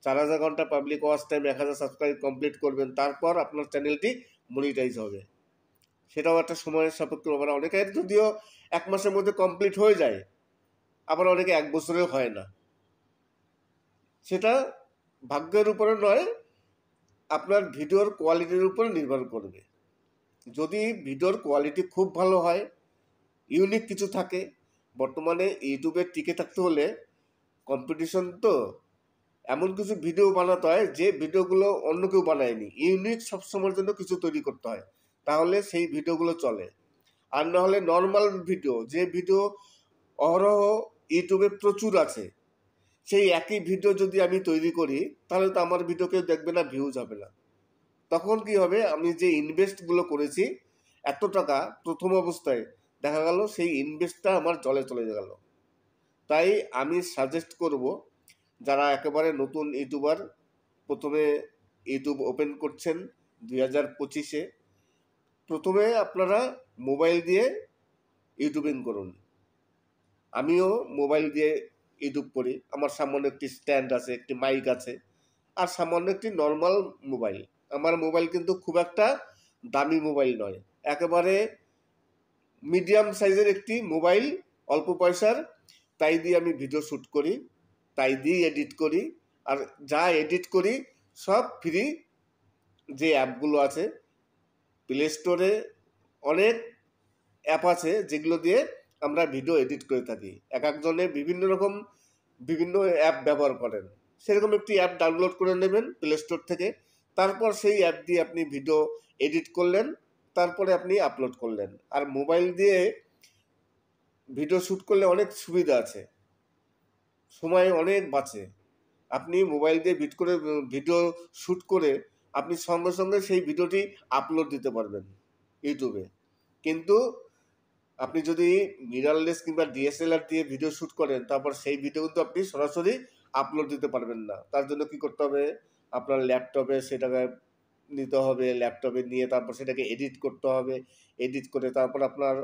4,000 ঘন্টা public watch time, 1,000 subscribe complete করবেন, তারপর আপনার চ্যানেলটি মনিটাইজ হবে। সেটাও একটা সময়ের সাপেক্ষ ব্যাপার। অনেকের যদিও 1 মাসের মধ্যে কমপ্লিট হয়ে যায়, আবার অনেকে 1 বছরেও হয় না। সেটা ভাগ্যের উপরে নয়, আপনার ভিডিওর কোয়ালিটির উপরে নির্ভর করবে। যদি ভিডিওর কোয়ালিটি খুব ভালো হয়, ইউনিক কিছু থাকে, বর্তমানে ইউটিউবে টিকে থাকতে হলে কম্পিটিশন তো, এমন কিছু ভিডিও বানাতে হয় যে ভিডিওগুলো অন্য কেউ বানায়নি, ইউনিক সবসময়ের জন্য কিছু তৈরি করতে হয়, তাহলে সেই ভিডিওগুলো চলে। আর না হলে নর্মাল ভিডিও, যে ভিডিও অহরহ ইউটিউবে প্রচুর আছে, সেই একই ভিডিও যদি আমি তৈরি করি তাহলে তো আমার ভিডিও কেউ দেখবে না, ভিউজ হবে না। তখন কি হবে, আমি যে ইনভেস্টগুলো করেছি এত টাকা প্রথম অবস্থায়, দেখা গেল সেই ইনভেস্টটা আমার জলে চলে গেল। তাই আমি সাজেস্ট করব যারা একেবারে নতুন ইউটিউবার, প্রথমে ইউটিউব ওপেন করছেন 2025-এ, প্রথমে আপনারা মোবাইল দিয়ে ইউটিউবিং করুন। আমিও মোবাইল দিয়ে ইউটিউব করি। আমার সামান্য একটি স্ট্যান্ড আছে, একটি মাইক আছে, আর সামান্য একটি নর্মাল মোবাইল। আমার মোবাইল কিন্তু খুব একটা দামি মোবাইল নয়, একেবারে মিডিয়াম সাইজের একটি মোবাইল, অল্প পয়সার। তাই দিয়ে আমি ভিডিও শ্যুট করি, তাই দিয়ে এডিট করি, আর যা এডিট করি সব ফ্রি। যে অ্যাপগুলো আছে প্লে স্টোরে অনেক অ্যাপ আছে যেগুলো দিয়ে আমরা ভিডিও এডিট করে থাকি। এক একজনে বিভিন্ন অ্যাপ ব্যবহার করেন, সেরকম একটি অ্যাপ ডাউনলোড করে নেবেন প্লে স্টোর থেকে। তারপর সেই অ্যাপ দিয়ে আপনি ভিডিও এডিট করলেন, তারপরে আপনি আপলোড করলেন। আর মোবাইল দিয়ে ভিডিও শ্যুট করলে অনেক সুবিধা আছে, সময় অনেক বাঁচে। আপনি মোবাইল দিয়ে ভিডিও শ্যুট করে আপনি সঙ্গে সঙ্গে সেই ভিডিওটি আপলোড দিতে পারবেন ইউটিউবে। কিন্তু আপনি যদি মিররলেস কিংবা ডিএসএলআর দিয়ে ভিডিও শ্যুট করেন, তারপর সেই ভিডিও কিন্তু আপনি সরাসরি আপলোড দিতে পারবেন না। তার জন্য কি করতে হবে, আপনার ল্যাপটপে সেটাকে নিতে হবে, ল্যাপটপে নিয়ে তারপর সেটাকে এডিট করতে হবে, এডিট করে তারপর আপনার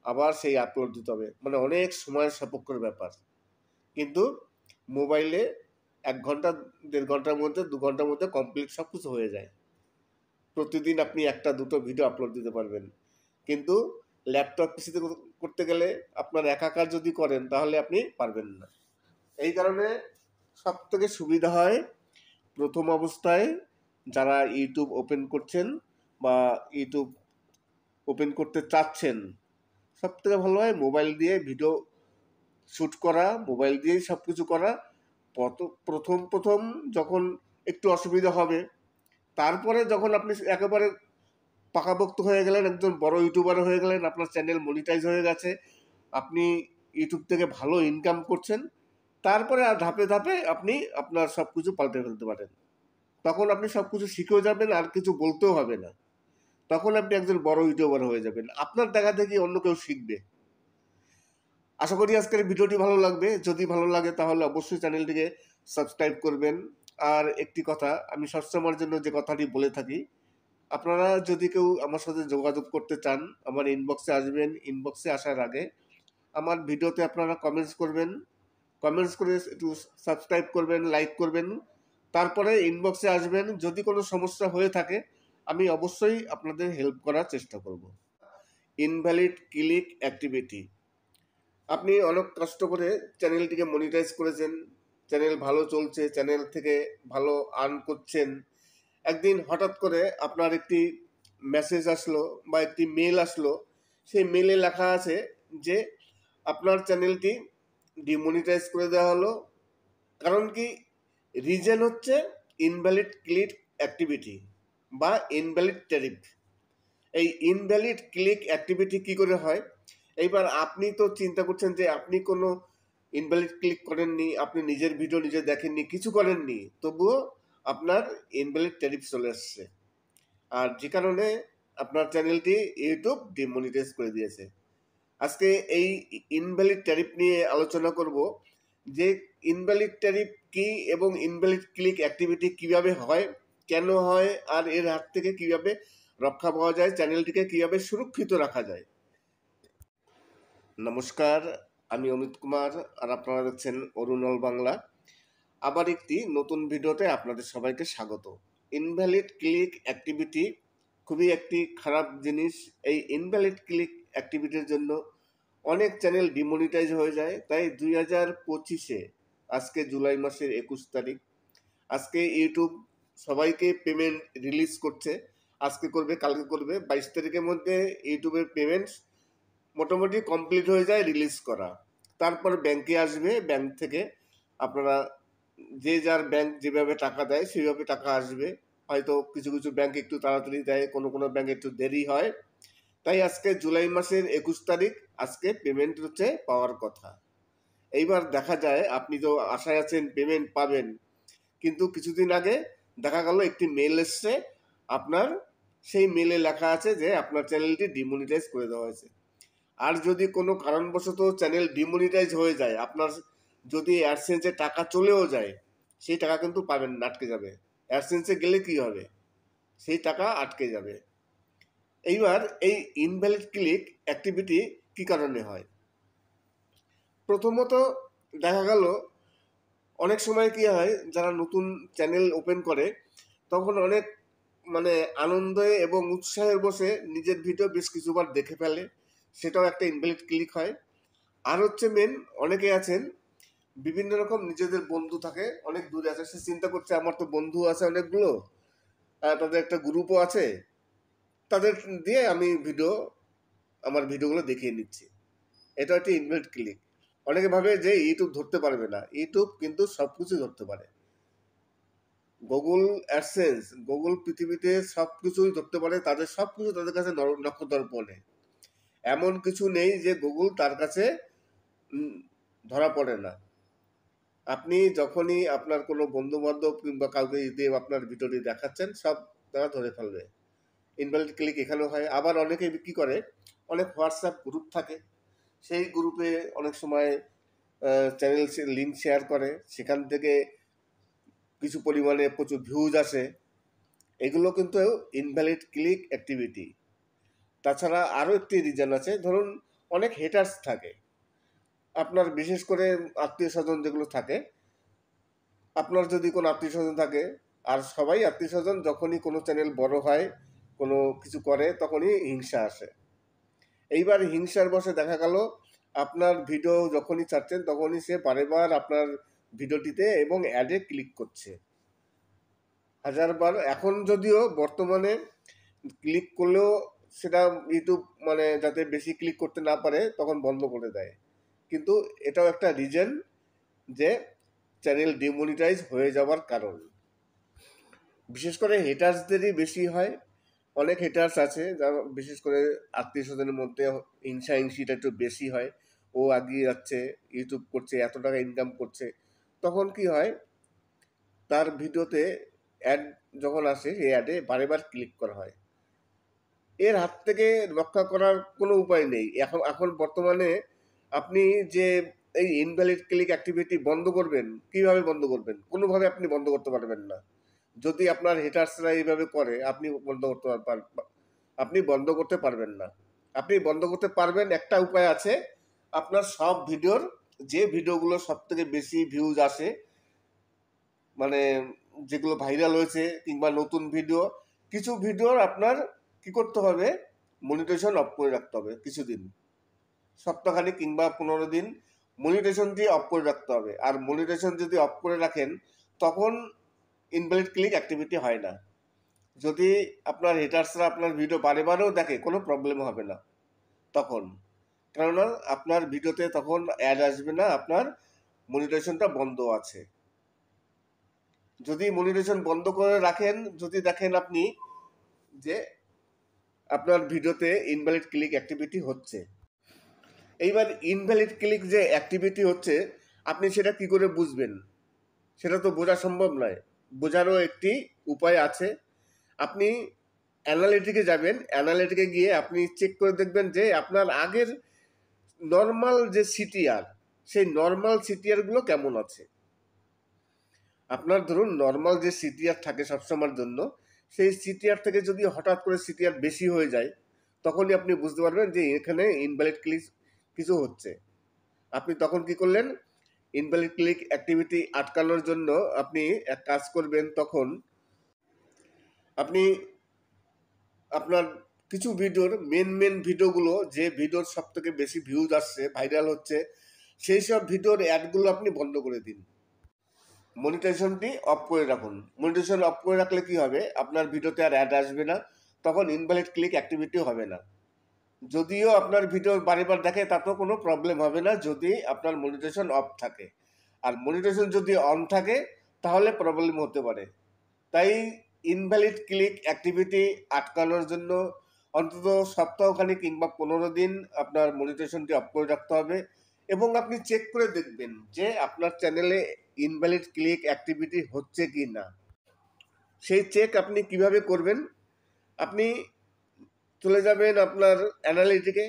আবার সেই আপলোড দিতে হবে, মানে অনেক সময়ের সাপেক্ষর ব্যাপার। কিন্তু মোবাইলে 1 ঘন্টা 1.5 ঘন্টার মধ্যে 2 ঘন্টার মধ্যে কমপ্লিট সব কিছু হয়ে যায়। প্রতিদিন আপনি 1-2টো ভিডিও আপলোড দিতে পারবেন। কিন্তু ল্যাপটপ পিসিতে করতে গেলে আপনার একাকার যদি করেন তাহলে আপনি পারবেন না। এই কারণে সব থেকে সুবিধা হয় প্রথম অবস্থায় যারা ইউটিউব ওপেন করছেন বা ইউটিউব ওপেন করতে চাচ্ছেন, সব থেকে ভালো হয় মোবাইল দিয়ে ভিডিও শ্যুট করা, মোবাইল দিয়েই সব কিছু করা। প্রথম যখন একটু অসুবিধা হবে, তারপরে যখন আপনি একেবারে পাকাপোক্ত হয়ে গেলেন, একজন বড় ইউটিউবার হয়ে গেলেন, আপনার চ্যানেল মনিটাইজ হয়ে গেছে, আপনি ইউটিউব থেকে ভালো ইনকাম করছেন, তারপরে আর ধাপে ধাপে আপনি আপনার সব কিছু পাল্টে ফেলতে পারেন। তখন আপনি সব কিছু শিখেও যাবেন, আর কিছু বলতেও হবে না। তখন আপনি একজন বড় ইউটিউবার হয়ে যাবেন, আপনার দেখা দেখি অন্য কেউ শিখবে। আশা করি আজকের ভিডিওটি ভালো লাগবে। যদি ভালো লাগে তাহলে অবশ্যই চ্যানেলটিকে সাবস্ক্রাইব করবেন। আর একটি কথা, আমি সবসময়ের জন্য যে কথাটি বলে থাকি, আপনারা যদি কেউ আমার সাথে যোগাযোগ করতে চান, আমার ইনবক্সে আসবেন। ইনবক্সে আসার আগে আমার ভিডিওতে আপনারা কমেন্টস করবেন, কমেন্টস করে একটু সাবস্ক্রাইব করবেন, লাইক করবেন, তারপরে ইনবক্সে আসবেন। যদি কোনো সমস্যা হয়ে থাকে আমি অবশ্যই আপনাদের হেল্প করার চেষ্টা করব। ইনভ্যালিড ক্লিক অ্যাক্টিভিটি, আপনি অনেক কষ্ট করে চ্যানেলটিকে মনিটাইজ করেছেন, চ্যানেল ভালো চলছে, চ্যানেল থেকে ভালো আর্ন করছেন। একদিন হঠাৎ করে আপনার একটি মেসেজ আসলো বা একটি মেল আসলো, সেই মেলে লেখা আছে যে আপনার চ্যানেলটি ডিমনিটাইজ করে দেওয়া হলো। কারণ কি, রিজন হচ্ছে ইনভ্যালিড ক্লিক অ্যাক্টিভিটি বা ইনভ্যালিড ট্যারিফ। এই ইনভ্যালিড ক্লিক অ্যাক্টিভিটি কি করে হয়? এইবার আপনি তো চিন্তা করছেন যে আপনি কোনো ইনভ্যালিড ক্লিক করেননি, আপনি নিজের ভিডিও নিজে দেখেননি, কিছু করেননি, তবুও আপনার ইনভ্যালিড ট্যারিফ চলে আসছে। আর যে কারণে আপনার চ্যানেলটি ইউটিউব ডিমনিটাইজ করে দিয়েছে। আজকে এই ইনভ্যালিড ট্যারিফ নিয়ে আলোচনা করব যে ইনভ্যালিড ট্যারিফ কি এবং ইনভ্যালিড ক্লিক অ্যাক্টিভিটি কিভাবে হয়, কেন হয়, আর এর হাত থেকে কিভাবে রক্ষা পাওয়া যায়, চ্যানেলটিকে কিভাবে সুরক্ষিত রাখা যায়। নমস্কার, আমি অমিত কুমার, আর আপনারা দেখছেন অরুণল বাংলা। আবার একটি নতুন ভিডিওতে আপনাদের সবাইকে স্বাগত। ইনভ্যালিড ক্লিক অ্যাক্টিভিটি খুবই একটি খারাপ জিনিস। এই ইনভ্যালিড ক্লিক অ্যাক্টিভিটির জন্য অনেক চ্যানেল ডিমনিটাইজ হয়ে যায়। তাই 2025-এ, আজকে জুলাই মাসের 21 তারিখ, আজকে ইউটিউব সবাইকে পেমেন্ট রিলিজ করছে। আজকে করবে, কালকে করবে, 22 তারিখের মধ্যে ইউটিউবের পেমেন্টস মোটামুটি কমপ্লিট হয়ে যায় রিলিজ করা। তারপর ব্যাংকে আসবে, ব্যাংক থেকে আপনারা যে যার ব্যাংক যেভাবে টাকা দেয় সেইভাবে টাকা আসবে। হয়তো কিছু কিছু ব্যাংক একটু তাড়াতাড়ি দেয়, কোনো কোনো ব্যাংক একটু দেরি হয়। তাই আজকে জুলাই মাসের 21 তারিখ, আজকে পেমেন্ট হচ্ছে পাওয়ার কথা। এইবার দেখা যায় আপনি তো আশায় আছেন পেমেন্ট পাবেন, কিন্তু কিছুদিন আগে দেখা গেল একটি মেল এসছে আপনার, সেই মেলে লেখা আছে যে আপনার চ্যানেলটি ডিমনিটাইজ করে দেওয়া হয়েছে। আর যদি কোনো কারণবশত চ্যানেল ডিমনিটাইজ হয়ে যায়, আপনার যদি অ্যাডসেন্সে টাকা চলেও যায়, সেই টাকা কিন্তু পাবেন না, আটকে যাবে। অ্যাডসেন্সে গেলে কি হবে, সেই টাকা আটকে যাবে। এইবার এই ইনভ্যালিড ক্লিক অ্যাক্টিভিটি কি কারণে হয়? প্রথমত দেখা গেল অনেক সময় কি হয়, যারা নতুন চ্যানেল ওপেন করে তখন অনেক মানে আনন্দে এবং উৎসাহের বসে নিজের ভিডিও বেশ কিছুবার দেখে ফেলে, সেটাও একটা ইনভ্যালিড ক্লিক হয়। আর হচ্ছে মেন, অনেকে আছেন বিভিন্ন রকম নিজেদের বন্ধু থাকে, অনেক দূরে আছে, সে চিন্তা করছে আমার তো বন্ধু আছে অনেকগুলো, তাদের একটা গ্রুপও আছে, তাদের দিয়ে আমি আমার ভিডিওগুলো দেখিয়ে নিচ্ছি। এটা একটা ইনভ্যালিড ক্লিক। অনেকে ভাবে যে ইউটিউব ধরতে পারবে না, ইউটিউব কিন্তু সব কিছু ধরতে পারে। গুগল অ্যাডসেন্স, গুগল পৃথিবীতে সব কিছুই ধরতে পারে, তাদের সব কিছু তাদের কাছে নক্ষত্রপণে। এমন কিছু নেই যে গুগল তার কাছে ধরা পড়ে না। আপনি যখনই আপনার কোনো বন্ধু বান্ধব কিংবা কাউকে দিয়ে আপনার ভিডিওটি দেখাচ্ছেন, সব তারা ধরে ফেলবে। ইনভ্যালিড ক্লিক এখানেও হয়। আবার অনেকে কি করে, অনেক হোয়াটসঅ্যাপ গ্রুপ থাকে, সেই গ্রুপে অনেক সময় চ্যানেল লিঙ্ক শেয়ার করে, সেখান থেকে কিছু পরিমাণে প্রচুর ভিউজ আসে, এগুলো কিন্তু ইনভ্যালিড ক্লিক অ্যাক্টিভিটি। তাছাড়া আরও একটি রিজন আছে, ধরুন অনেক হেটার্স থাকে আপনার, বিশেষ করে আত্মীয় স্বজন যেগুলো থাকে, আপনার যদি কোনো আত্মীয় স্বজন থাকে, আর সবাই আত্মীয় স্বজন যখনই কোনো চ্যানেল বড় হয়, কোনো কিছু করে, তখনই হিংসা আসে। এইবার হিংসার বশে দেখা গেল আপনার ভিডিও যখনই ছাড়ছেন তখনই সে বারেবার আপনার ভিডিওটিতে এবং অ্যাডে ক্লিক করছে হাজারবার। এখন যদিও বর্তমানে ক্লিক করলেও সেটা ইউটিউব মানে যাতে বেশি ক্লিক করতে না পারে তখন বন্ধ করে দেয়, কিন্তু এটাও একটা রিজন যে চ্যানেল ডিমনিটাইজ হয়ে যাওয়ার কারণ। বিশেষ করে হেটার্সদেরই বেশি হয়। অনেক হেটার্স আছে যারা বিশেষ করে আত্মীয় স্বজনের মধ্যে হিংসা হিংসিটা একটু বেশি হয়, ও এগিয়ে যাচ্ছে, ইউটিউব করছে, এত টাকা ইনকাম করছে, তখন কি হয় তার ভিডিওতে অ্যাড যখন আসে সেই অ্যাডে বারেবার ক্লিক করা হয়। এর হাত থেকে রক্ষা করার কোনো উপায় নেই। এখন বর্তমানে আপনি যে এই ইনভ্যালিড ক্লিক অ্যাক্টিভিটি বন্ধ করবেন, কিভাবে বন্ধ করবেন? কোনোভাবে আপনি বন্ধ করতে পারবেন না। যদি আপনার হেটার্সরা এইভাবে করে, আপনি বন্ধ করতে পারবেন না। আপনি বন্ধ করতে পারবেন, একটা উপায় আছে, আপনার সব ভিডিওর যে ভিডিওগুলো সব থেকে বেশি ভিউজ আসে, মানে যেগুলো ভাইরাল হয়েছে কিংবা নতুন ভিডিও, কিছু ভিডিওর আপনার কি করতে হবে, মনিটাইজেশন অফ করে রাখতে হবে কিছুদিন, সপ্তাহখানেক কিংবা 15 দিন মনিটাইজেশনটি অফ করে রাখতে হবে। আর মনিটাইজেশন যদি অফ করে রাখেন তখন ইনভ্যালিড ক্লিক অ্যাক্টিভিটি হয় না। যদি আপনার হেটার্সরা আপনার ভিডিও বারে বারেও দেখে, কোনো প্রবলেম হবে না তখন, কেননা আপনার ভিডিওতে তখন অ্যাড আসবে না, আপনার মনিটাইজেশনটা বন্ধ আছে। যদি মনিটাইজেশন বন্ধ করে রাখেন, যদি দেখেন আপনি যে আপনার ভিডিওতে ইনভ্যালিড ক্লিক অ্যাক্টিভিটি হচ্ছে, এইবার ইনভ্যালিড ক্লিক যে অ্যাক্টিভিটি হচ্ছে আপনি সেটা কি করে বুঝবেন? সেটা তো বোঝা সম্ভব নয়। বোঝারও একটি উপায় আছে। আপনি অ্যানালিটিকে যাবেন, অ্যানালিটিকে গিয়ে আপনি চেক করে দেখবেন যে আপনার আগের নর্মাল যে সিটিআর, সেই নর্মাল সিটিআরগুলো কেমন আছে। আপনার ধরুন নর্মাল যে সিটিআর থাকে সবসময়ের জন্য, সেই সিটিআর থেকে যদি হঠাৎ করে সিটিআর বেশি হয়ে যায়, তখনই আপনি বুঝতে পারবেন যে এখানে ইনভ্যালিড ক্লিক কিছু হচ্ছে। আপনি তখন কি করলেন, ইনভ্যালিড ক্লিক অ্যাক্টিভিটি আটকানোর জন্য আপনি এক কাজ করবেন, তখন আপনি আপনার কিছু ভিডিওর মেন ভিডিওগুলো, যে ভিডিওর সব থেকে বেশি ভিউজ আসছে, ভাইরাল হচ্ছে, সেই সব ভিডিওর অ্যাডগুলো আপনি বন্ধ করে দিন, মনিটাইজেশনটি অফ করে রাখুন। মনিটাইজেশন অফ করে রাখলে কি হবে, আপনার ভিডিওতে আর অ্যাড আসবে না, তখন ইনভ্যালিড ক্লিক অ্যাক্টিভিটি হবে না। যদিও আপনার ভিডিও বারবার দেখে তাতেও কোনো প্রবলেম হবে না, যদি আপনার মনিটাইজেশন অফ থাকে। আর মনিটাইজেশন যদি অন থাকে তাহলে প্রবলেম হতে পারে। তাই ইনভ্যালিড ক্লিক অ্যাক্টিভিটি আটকানোর জন্য অন্তত সপ্তাহখানেক কিংবা 15 দিন আপনার মনিটাইজেশনটি অফ করে রাখতে হবে, এবং আপনি চেক করে দেখবেন যে আপনার চ্যানেলে ইনভ্যালিড ক্লিক অ্যাক্টিভিটি হচ্ছে কি না। সেই চেক আপনি কিভাবে করবেন, আপনি চলে যাবেন আপনার অ্যানালিটিকে,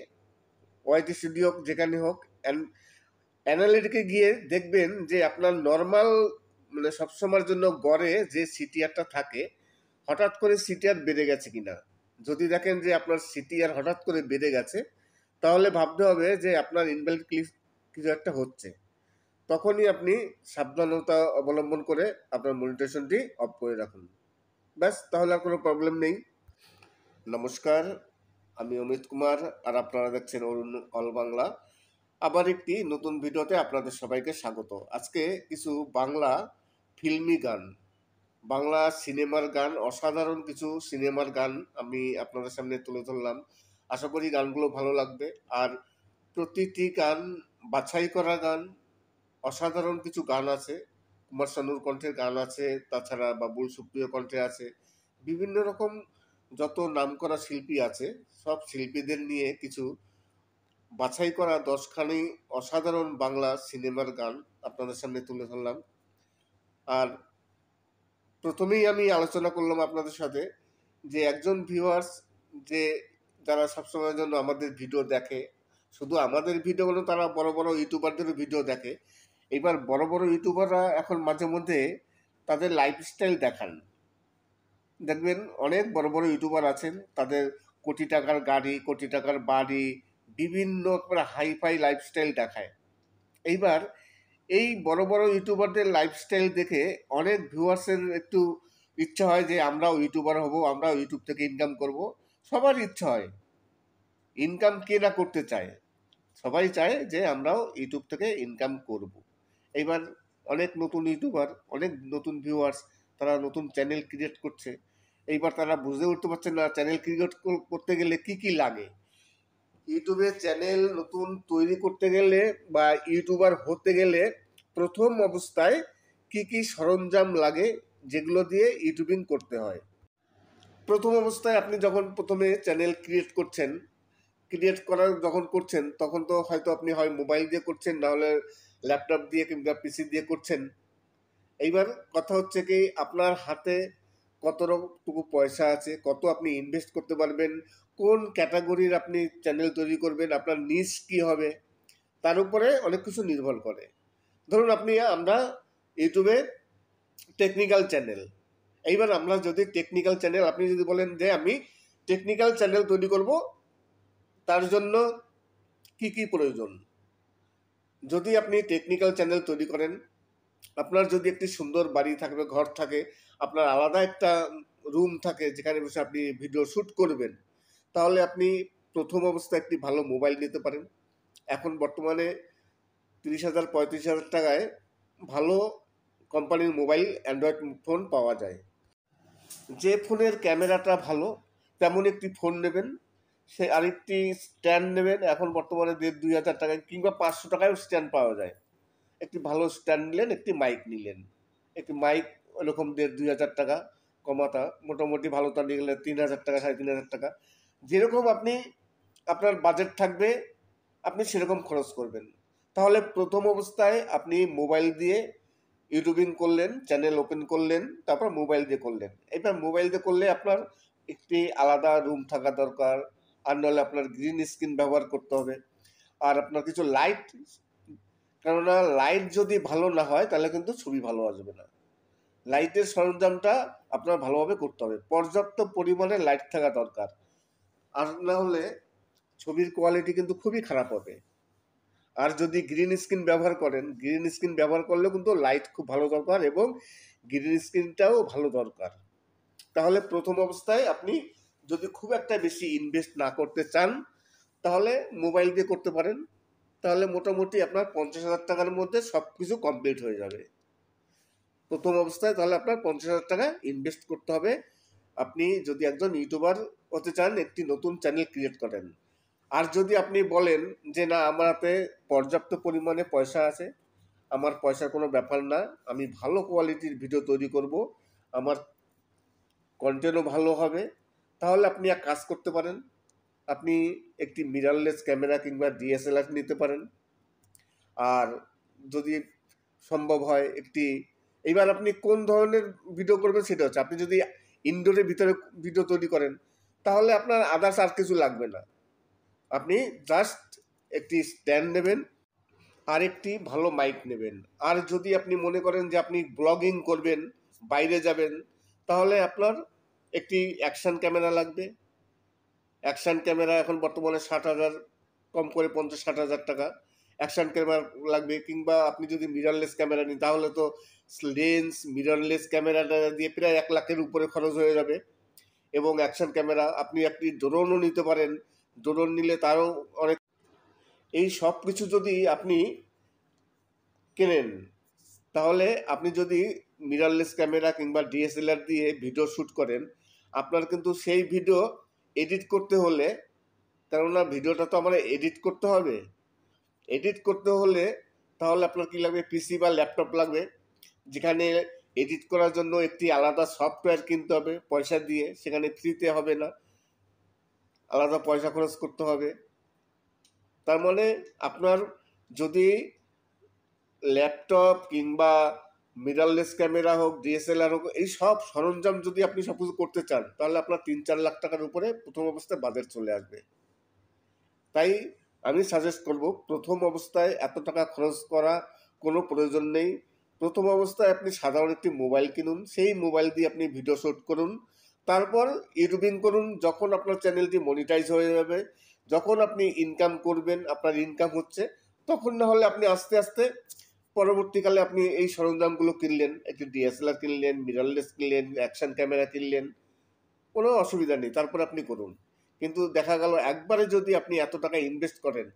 ওয়াইটি স্টুডিও যেখানে হোক, অ্যানালিটিকে গিয়ে দেখবেন যে আপনার নর্মাল মানে সবসময়ের জন্য গড়ে যে সিটিআরটা থাকে, হঠাৎ করে সিটিআর বেড়ে গেছে কিনা। যদি দেখেন যে আপনার সিটিআর হঠাৎ করে বেড়ে গেছে, তাহলে ভাবতে হবে যে আপনার ইনভ্যালিড ক্লিক কিছু একটা হচ্ছে, তখনই আপনি সাবধানতা অবলম্বন করে আপনার মনিটরেশনটি অফ করে রাখুন। ব্যাস, তাহলে আর কোনো প্রবলেম নেই। নমস্কার, আমি অমিত কুমার, আর আপনারা দেখছেন অরুণ অল বাংলা। আবার একটি নতুন ভিডিওতে আপনাদের সবাইকে স্বাগত। আজকে কিছু বাংলা ফিল্মি গান, বাংলা সিনেমার গান, অসাধারণ কিছু সিনেমার গান আমি আপনাদের সামনে তুলে ধরলাম। আশা করি গানগুলো ভালো লাগবে। আর প্রতিটি গান বাছাই করা গান, অসাধারণ কিছু গান আছে। কুমার শানুর কণ্ঠের গান আছে, তাছাড়া বাবুল সুপ্রিয় কণ্ঠে আছে, বিভিন্ন রকম যত নামকরা শিল্পী আছে সব শিল্পীদের নিয়ে কিছু বাছাই করা 10খানি অসাধারণ বাংলা সিনেমার গান আপনাদের সামনে তুলে ধরলাম। আর প্রথমেই আমি আলোচনা করলাম আপনাদের সাথে যে একজন ভিউয়ার্স, যে যারা সবসময়ের জন্য আমাদের ভিডিও দেখে, শুধু আমাদের ভিডিওগুলো তারা বড় বড় ইউটিউবারদেরও ভিডিও দেখে। এবার বড় বড় ইউটিউবাররা এখন মাঝে মধ্যে তাদের লাইফস্টাইল দেখান। দেখবেন অনেক বড় বড় ইউটিউবার আছেন, তাদের কোটি টাকার গাড়ি, কোটি টাকার বাড়ি, বিভিন্ন হাইফাই লাইফস্টাইল দেখায়। এইবার এই বড় বড় ইউটিউবারদের লাইফস্টাইল দেখে অনেক ভিউয়ার্সের একটু ইচ্ছা হয় যে আমরাও ইউটিউবার হব, আমরাও ইউটিউব থেকে ইনকাম করব। সবার ইচ্ছা হয়, ইনকাম কে না করতে চায়, সবাই চায় যে আমরাও ইউটিউব থেকে ইনকাম করব। এইবার অনেক নতুন ইউটিউবার, অনেক নতুন ভিউয়ার্স, তারা নতুন চ্যানেল ক্রিয়েট করছে। এইবার তারা বুঝে উঠতে পারছে না চ্যানেল ক্রিয়েট করতে গেলে কি কি লাগে। ইউটিউবে চ্যানেল নতুন তৈরি করতে গেলে বা ইউটিউবার হতে গেলে প্রথম অবস্থায় কি কি সরঞ্জাম লাগে, যেগুলো দিয়ে ইউটিউবিং করতে হয়। প্রথম অবস্থায় আপনি যখন প্রথমে চ্যানেল ক্রিয়েট করার যখন করছেন, তখন তো হয়তো আপনি হয় মোবাইল দিয়ে করছেন, না হলে ল্যাপটপ দিয়ে কিংবা পিসি দিয়ে করছেন। এইবার কথা হচ্ছে কি, আপনার হাতে কতটুকু পয়সা আছে, কত আপনি ইনভেস্ট করতে পারবেন, কোন ক্যাটাগরির আপনি চ্যানেল তৈরি করবেন, আপনার নিশ কি হবে, তার উপরে অনেক কিছু নির্ভর করে। ধরুন আমরা ইউটিউবে টেকনিক্যাল চ্যানেল, এইবার আমরা যদি টেকনিক্যাল চ্যানেল, আপনি যদি বলেন যে আমি টেকনিক্যাল চ্যানেল তৈরি করব, তার জন্য কি কি প্রয়োজন। যদি আপনি টেকনিক্যাল চ্যানেল তৈরি করেন, আপনার যদি একটি সুন্দর বাড়ি থাকবে, ঘর থাকে, আপনার আলাদা একটা রুম থাকে যেখানে বসে আপনি ভিডিও শ্যুট করবেন, তাহলে আপনি প্রথম অবস্থায় একটি ভালো মোবাইল নিতে পারেন। এখন বর্তমানে 30,000 35,000 টাকায় ভালো কোম্পানির মোবাইল, অ্যান্ড্রয়েড ফোন পাওয়া যায়। যে ফোনের ক্যামেরাটা ভালো তেমন একটি ফোন নেবেন, সে আরেকটি স্ট্যান্ড নেবেন। এখন বর্তমানে 1,500-2,000 টাকায় কিংবা 500 টাকায় স্ট্যান্ড পাওয়া যায়। একটি ভালো স্ট্যান্ড নিলেন, একটি মাইক নিলেন। একটি মাইক ওরকম 1,500-2,000 টাকা, কমাতা মোটামুটি ভালোটা নিয়ে গেলে 3,000 টাকা, 3,500 টাকা। যেরকম আপনার বাজেট থাকবে আপনি সেরকম খরচ করবেন। তাহলে প্রথম অবস্থায় আপনি মোবাইল দিয়ে ইউটিউবিং করলেন, চ্যানেল ওপেন করলেন, তারপর মোবাইল দিয়ে করলেন। এবার মোবাইল দিয়ে করলে আপনার একটি আলাদা রুম থাকা দরকার, আর নাহলে আপনার গ্রিন স্ক্রিন ব্যবহার করতে হবে। আর আপনার কিছু লাইট, কেননা লাইট যদি ভালো না হয় তাহলে কিন্তু ছবি ভালো আসবে না। লাইটের সরঞ্জামটা আপনার ভালোভাবে করতে হবে, পর্যাপ্ত পরিমাণে লাইট থাকা দরকার, আর না হলে ছবির কোয়ালিটি কিন্তু খুবই খারাপ হবে। আর যদি গ্রিন স্ক্রিন ব্যবহার করেন, গ্রিন স্ক্রিন ব্যবহার করলেও কিন্তু লাইট খুব ভালো দরকার এবং গ্রিন স্ক্রিনটাও ভালো দরকার। তাহলে প্রথম অবস্থায় আপনি যদি খুব একটা বেশি ইনভেস্ট না করতে চান, তাহলে মোবাইল দিয়ে করতে পারেন। তাহলে মোটামুটি আপনার 50,000 টাকার মধ্যে সব কিছু কমপ্লিট হয়ে যাবে প্রথম অবস্থায়। তাহলে আপনার 50,000 টাকা ইনভেস্ট করতে হবে আপনি যদি একজন ইউটিউবার হতে চান, একটি নতুন চ্যানেল ক্রিয়েট করেন। আর যদি আপনি বলেন যে না, আমার হাতে পর্যাপ্ত পরিমাণে পয়সা আছে, আমার পয়সার কোনো ব্যাপার না, আমি ভালো কোয়ালিটির ভিডিও তৈরি করব, আমার কন্টেন্টও ভালো হবে, তাহলে আপনি এক কাজ করতে পারেন, আপনি একটি মিররলেস ক্যামেরা কিংবা ডিএসএলআর নিতে পারেন। আর যদি সম্ভব হয় এইবার আপনি কোন ধরনের ভিডিও করবেন সেটা হচ্ছে, আপনি যদি ইনডোরের ভিতরে ভিডিও তৈরি করেন তাহলে আপনার আদার্স আর কিছু লাগবে না। আপনি জাস্ট একটি স্ট্যান্ড নেবেন আর একটি ভালো মাইক নেবেন। আর যদি আপনি মনে করেন যে আপনি ব্লগিং করবেন, বাইরে যাবেন, তাহলে আপনার একটি অ্যাকশন ক্যামেরা লাগবে। অ্যাকশন ক্যামেরা এখন বর্তমানে 60,000, কম করে 50-60,000 টাকা। অ্যাকশন ক্যামেরা লাগবে, কিংবা আপনি যদি মিররলেস ক্যামেরা নিন তাহলে তো লেন্স মিররলেস ক্যামেরাটা দিয়ে প্রায় 1 লাখের উপরে খরচ হয়ে যাবে। এবং অ্যাকশন ক্যামেরা আপনি একটি ড্রোনও নিতে পারেন, ড্রোন নিলে তারও অনেক। এই সব কিছু যদি আপনি কেনেন তাহলে আপনি যদি মিররলেস ক্যামেরা কিংবা ডিএসএলআর দিয়ে ভিডিও শ্যুট করেন, আপনার কিন্তু সেই ভিডিও এডিট করতে হলে, কেননা ভিডিওটা তো আমার এডিট করতে হবে, এডিট করতে হলে তাহলে আপনার কি লাগবে, পিসি বা ল্যাপটপ লাগবে, যেখানে এডিট করার জন্য একটি আলাদা সফটওয়্যার কিনতে হবে পয়সা দিয়ে, সেখানে ফ্রিতে হবে না, আলাদা পয়সা খরচ করতে হবে। তার মানে আপনার যদি ল্যাপটপ কিংবা মিররলেস ক্যামেরা হোক, ডিএসএলআর হোক, এই সব সরঞ্জাম যদি আপনি সব কিছু করতে চান তাহলে আপনার 3-4 লাখ টাকার উপরে প্রথম অবস্থায় বাজেট চলে আসবে। তাই আমি সাজেস্ট করব প্রথম অবস্থায় এত টাকা খরচ করা কোনো প্রয়োজন নেই। প্রথম অবস্থায় আপনি সাধারণ একটি মোবাইল কিনুন, সেই মোবাইল দিয়ে আপনি ভিডিও শ্যুট করুন, তারপর ইউটিউবিং করুন। যখন আপনার চ্যানেলটি মনিটাইজ হয়ে যাবে, যখন আপনি ইনকাম করবেন, আপনার ইনকাম হচ্ছে, তখন না হলে আপনি আস্তে আস্তে পরবর্তীকালে আপনি এই সরঞ্জামগুলো কিনলেন, একটি ডিএসএলআর কিনলেন, মিররলেস কিনলেন, অ্যাকশন ক্যামেরা কিনলেন, কোনো অসুবিধা নেই, তারপর আপনি করুন। কিন্তু দেখা গেল একবারে যদি আপনি এত টাকা ইনভেস্ট করেন,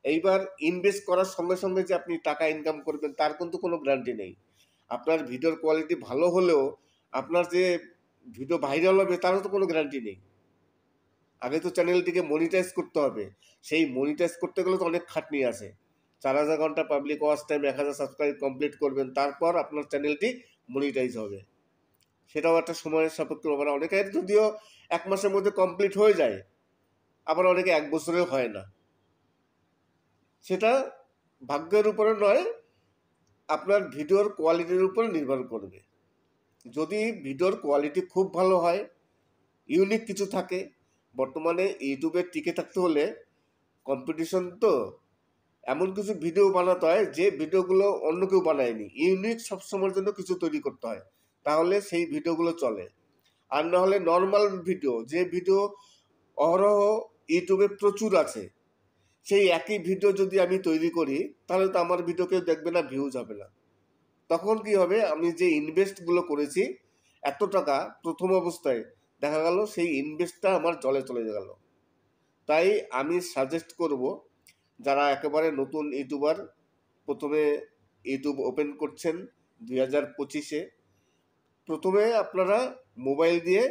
এইবার ইনভেস্ট করার সঙ্গে সঙ্গে যে আপনি টাকা ইনকাম করবেন তার কিন্তু কোনো গ্যারান্টি নেই। আপনার ভিডিওর কোয়ালিটি ভালো হলেও আপনার যে ভিডিও ভাইরাল হবে তারও তো কোনো গ্যারান্টি নেই। আগে তো চ্যানেলটিকে মনিটাইজ করতে হবে, সেই মনিটাইজ করতে গেলে তো অনেক খাটনি আছে। 4000 ঘন্টা public watch time, 1000 subscribe complete করবেন, তারপর আপনার চ্যানেলটি মনিটাইজ হবে। সেটাও একটা সময়ের সাপেক্ষ ব্যাপার। অনেকের যদিও 1 মাসের মধ্যে কমপ্লিট হয়ে যায়, আবার অনেকে 1 বছরেও হয় না। সেটা ভাগ্যের উপরে নয়, আপনার ভিডিওর কোয়ালিটির উপরে নির্ভর করবে। যদি ভিডিওর কোয়ালিটি খুব ভালো হয়, ইউনিক কিছু থাকে, বর্তমানে ইউটিউবে টিকে থাকতে হলে কম্পিটিশন তো, এমন কিছু ভিডিও বানাতে হয় যে ভিডিওগুলো অন্য কেউ বানায়নি, ইউনিক সবসময়ের জন্য কিছু তৈরি করতে হয়, তাহলে সেই ভিডিওগুলো চলে। আর না হলে নর্মাল ভিডিও, যে ভিডিও অহরহ ইউটিউবে প্রচুর আছে, সেই একই ভিডিও যদি আমি তৈরি করি তাহলে তো আমার ভিডিও কেউ দেখবে না, ভিউজ হবে না। তখন কি হবে, আমি যে ইনভেস্টগুলো করেছি এত টাকা প্রথম অবস্থায়, দেখা গেল সেই ইনভেস্টটা আমার জলে চলে গেল। তাই আমি সাজেস্ট করব যারা একেবারে নতুন ইউটিউবার, প্রথমে ইউটিউব ওপেন করছেন 2025-এ, প্রথমে আপনারা মোবাইল দিয়ে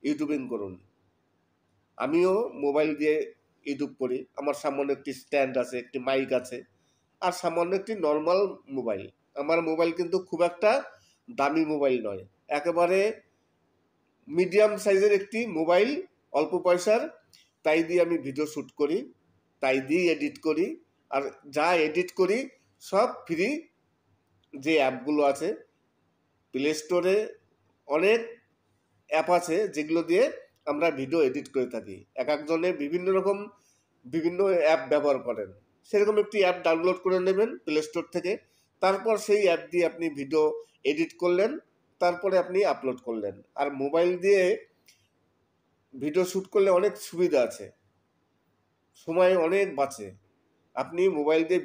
ইউটিউবিং করুন। আমিও মোবাইল দিয়ে ইউটিউব করি, আমার সামান্য একটি স্ট্যান্ড আছে, একটি মাইক আছে, আর সামান্য একটি নর্মাল মোবাইল। আমার মোবাইল কিন্তু খুব একটা দামি মোবাইল নয়, একেবারে মিডিয়াম সাইজের একটি মোবাইল, অল্প পয়সার। তাই দিয়ে আমি ভিডিও শ্যুট করি, তাই দিয়ে এডিট করি, আর যা এডিট করি সব ফ্রি। যে অ্যাপগুলো আছে, প্লে স্টোরে অনেক অ্যাপ আছে যেগুলো দিয়ে আমরা ভিডিও এডিট করে থাকি। এক একজনে বিভিন্ন রকম বিভিন্ন অ্যাপ ব্যবহার করেন, সেরকম একটি অ্যাপ ডাউনলোড করে নেবেন প্লে স্টোর থেকে, তারপর সেই অ্যাপ দিয়ে আপনি ভিডিও এডিট করলেন, তারপরে আপনি আপলোড করলেন। আর মোবাইল দিয়ে ভিডিও শ্যুট করলে অনেক সুবিধা আছে, সময় অনেক বাঁচে। আপনি মোবাইল দিয়ে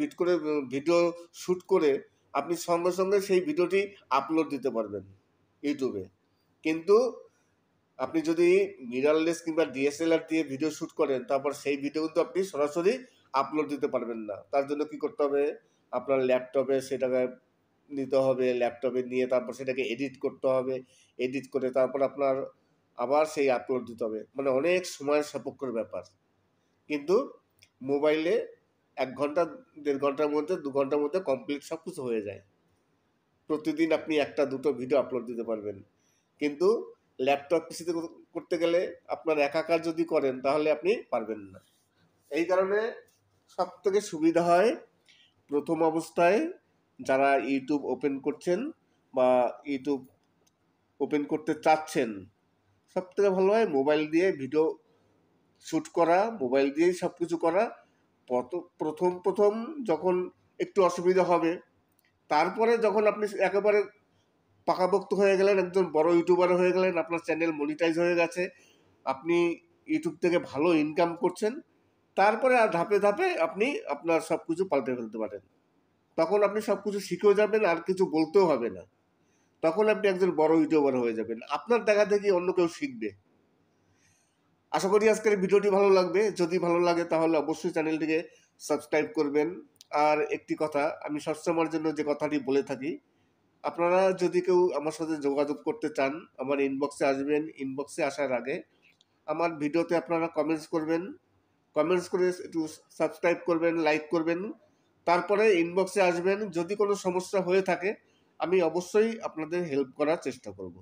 ভিডিও শ্যুট করে আপনি সঙ্গে সঙ্গে সেই ভিডিওটি আপলোড দিতে পারবেন ইউটিউবে। কিন্তু আপনি যদি মিররলেস কিংবা ডিএসএলআর দিয়ে ভিডিও শ্যুট করেন, তারপর সেই ভিডিও কিন্তু আপনি সরাসরি আপলোড দিতে পারবেন না। তার জন্য কি করতে হবে, আপনার ল্যাপটপে সেটাকে নিতে হবে, ল্যাপটপে নিয়ে তারপর সেটাকে এডিট করতে হবে, এডিট করে তারপর আপনার আবার সেই আপলোড দিতে হবে, মানে অনেক সময় সাপেক্ষর ব্যাপার। কিন্তু মোবাইলে 1 ঘন্টা 1.5 ঘন্টার মধ্যে 2 ঘন্টার মধ্যে কমপ্লিট সব কিছু হয়ে যায়। প্রতিদিন আপনি 1-2টো ভিডিও আপলোড দিতে পারবেন। কিন্তু ল্যাপটপ পিসিতে করতে গেলে আপনার একাকার যদি করেন তাহলে আপনি পারবেন না। এই কারণে সব থেকে সুবিধা হয় প্রথম অবস্থায় যারা ইউটিউব ওপেন করছেন বা ইউটিউব ওপেন করতে চাচ্ছেন, সব থেকে ভালো হয় মোবাইল দিয়ে ভিডিও শ্যুট করা, মোবাইল দিয়েই সব কিছু করা। প্রথম যখন একটু অসুবিধা হবে, তারপরে যখন আপনি একেবারে পাকাপোক্ত হয়ে গেলেন, একজন বড় ইউটিউবার হয়ে গেলেন, আপনার চ্যানেল মনিটাইজ হয়ে গেছে, আপনি ইউটিউব থেকে ভালো ইনকাম করছেন, তারপরে আর ধাপে ধাপে আপনি আপনার সব কিছু পাল্টে ফেলতে পারেন। তখন আপনি সব কিছু শিখেও যাবেন, আর কিছু বলতেও হবে না। তখন আপনি একজন বড় ইউটিউবার হয়ে যাবেন, আপনার দেখা দেখি অন্য কেউ শিখবে। আশা করি আজকের ভিডিওটি ভালো লাগবে। যদি ভালো লাগে তাহলে অবশ্যই চ্যানেলটিকে সাবস্ক্রাইব করবেন। আর একটি কথা, আমি সবসময়ের জন্য যে কথাটি বলে থাকি, আপনারা যদি কেউ আমার সাথে যোগাযোগ করতে চান, আমার ইনবক্সে আসবেন। ইনবক্সে আসার আগে আমার ভিডিওতে আপনারা কমেন্টস করবেন, কমেন্টস করে একটু সাবস্ক্রাইব করবেন, লাইক করবেন। তারপরে ইনবক্সে আসবেন। যদি কোনো সমস্যা হয়ে থাকে আমি অবশ্যই আপনাদের হেল্প করার চেষ্টা করব।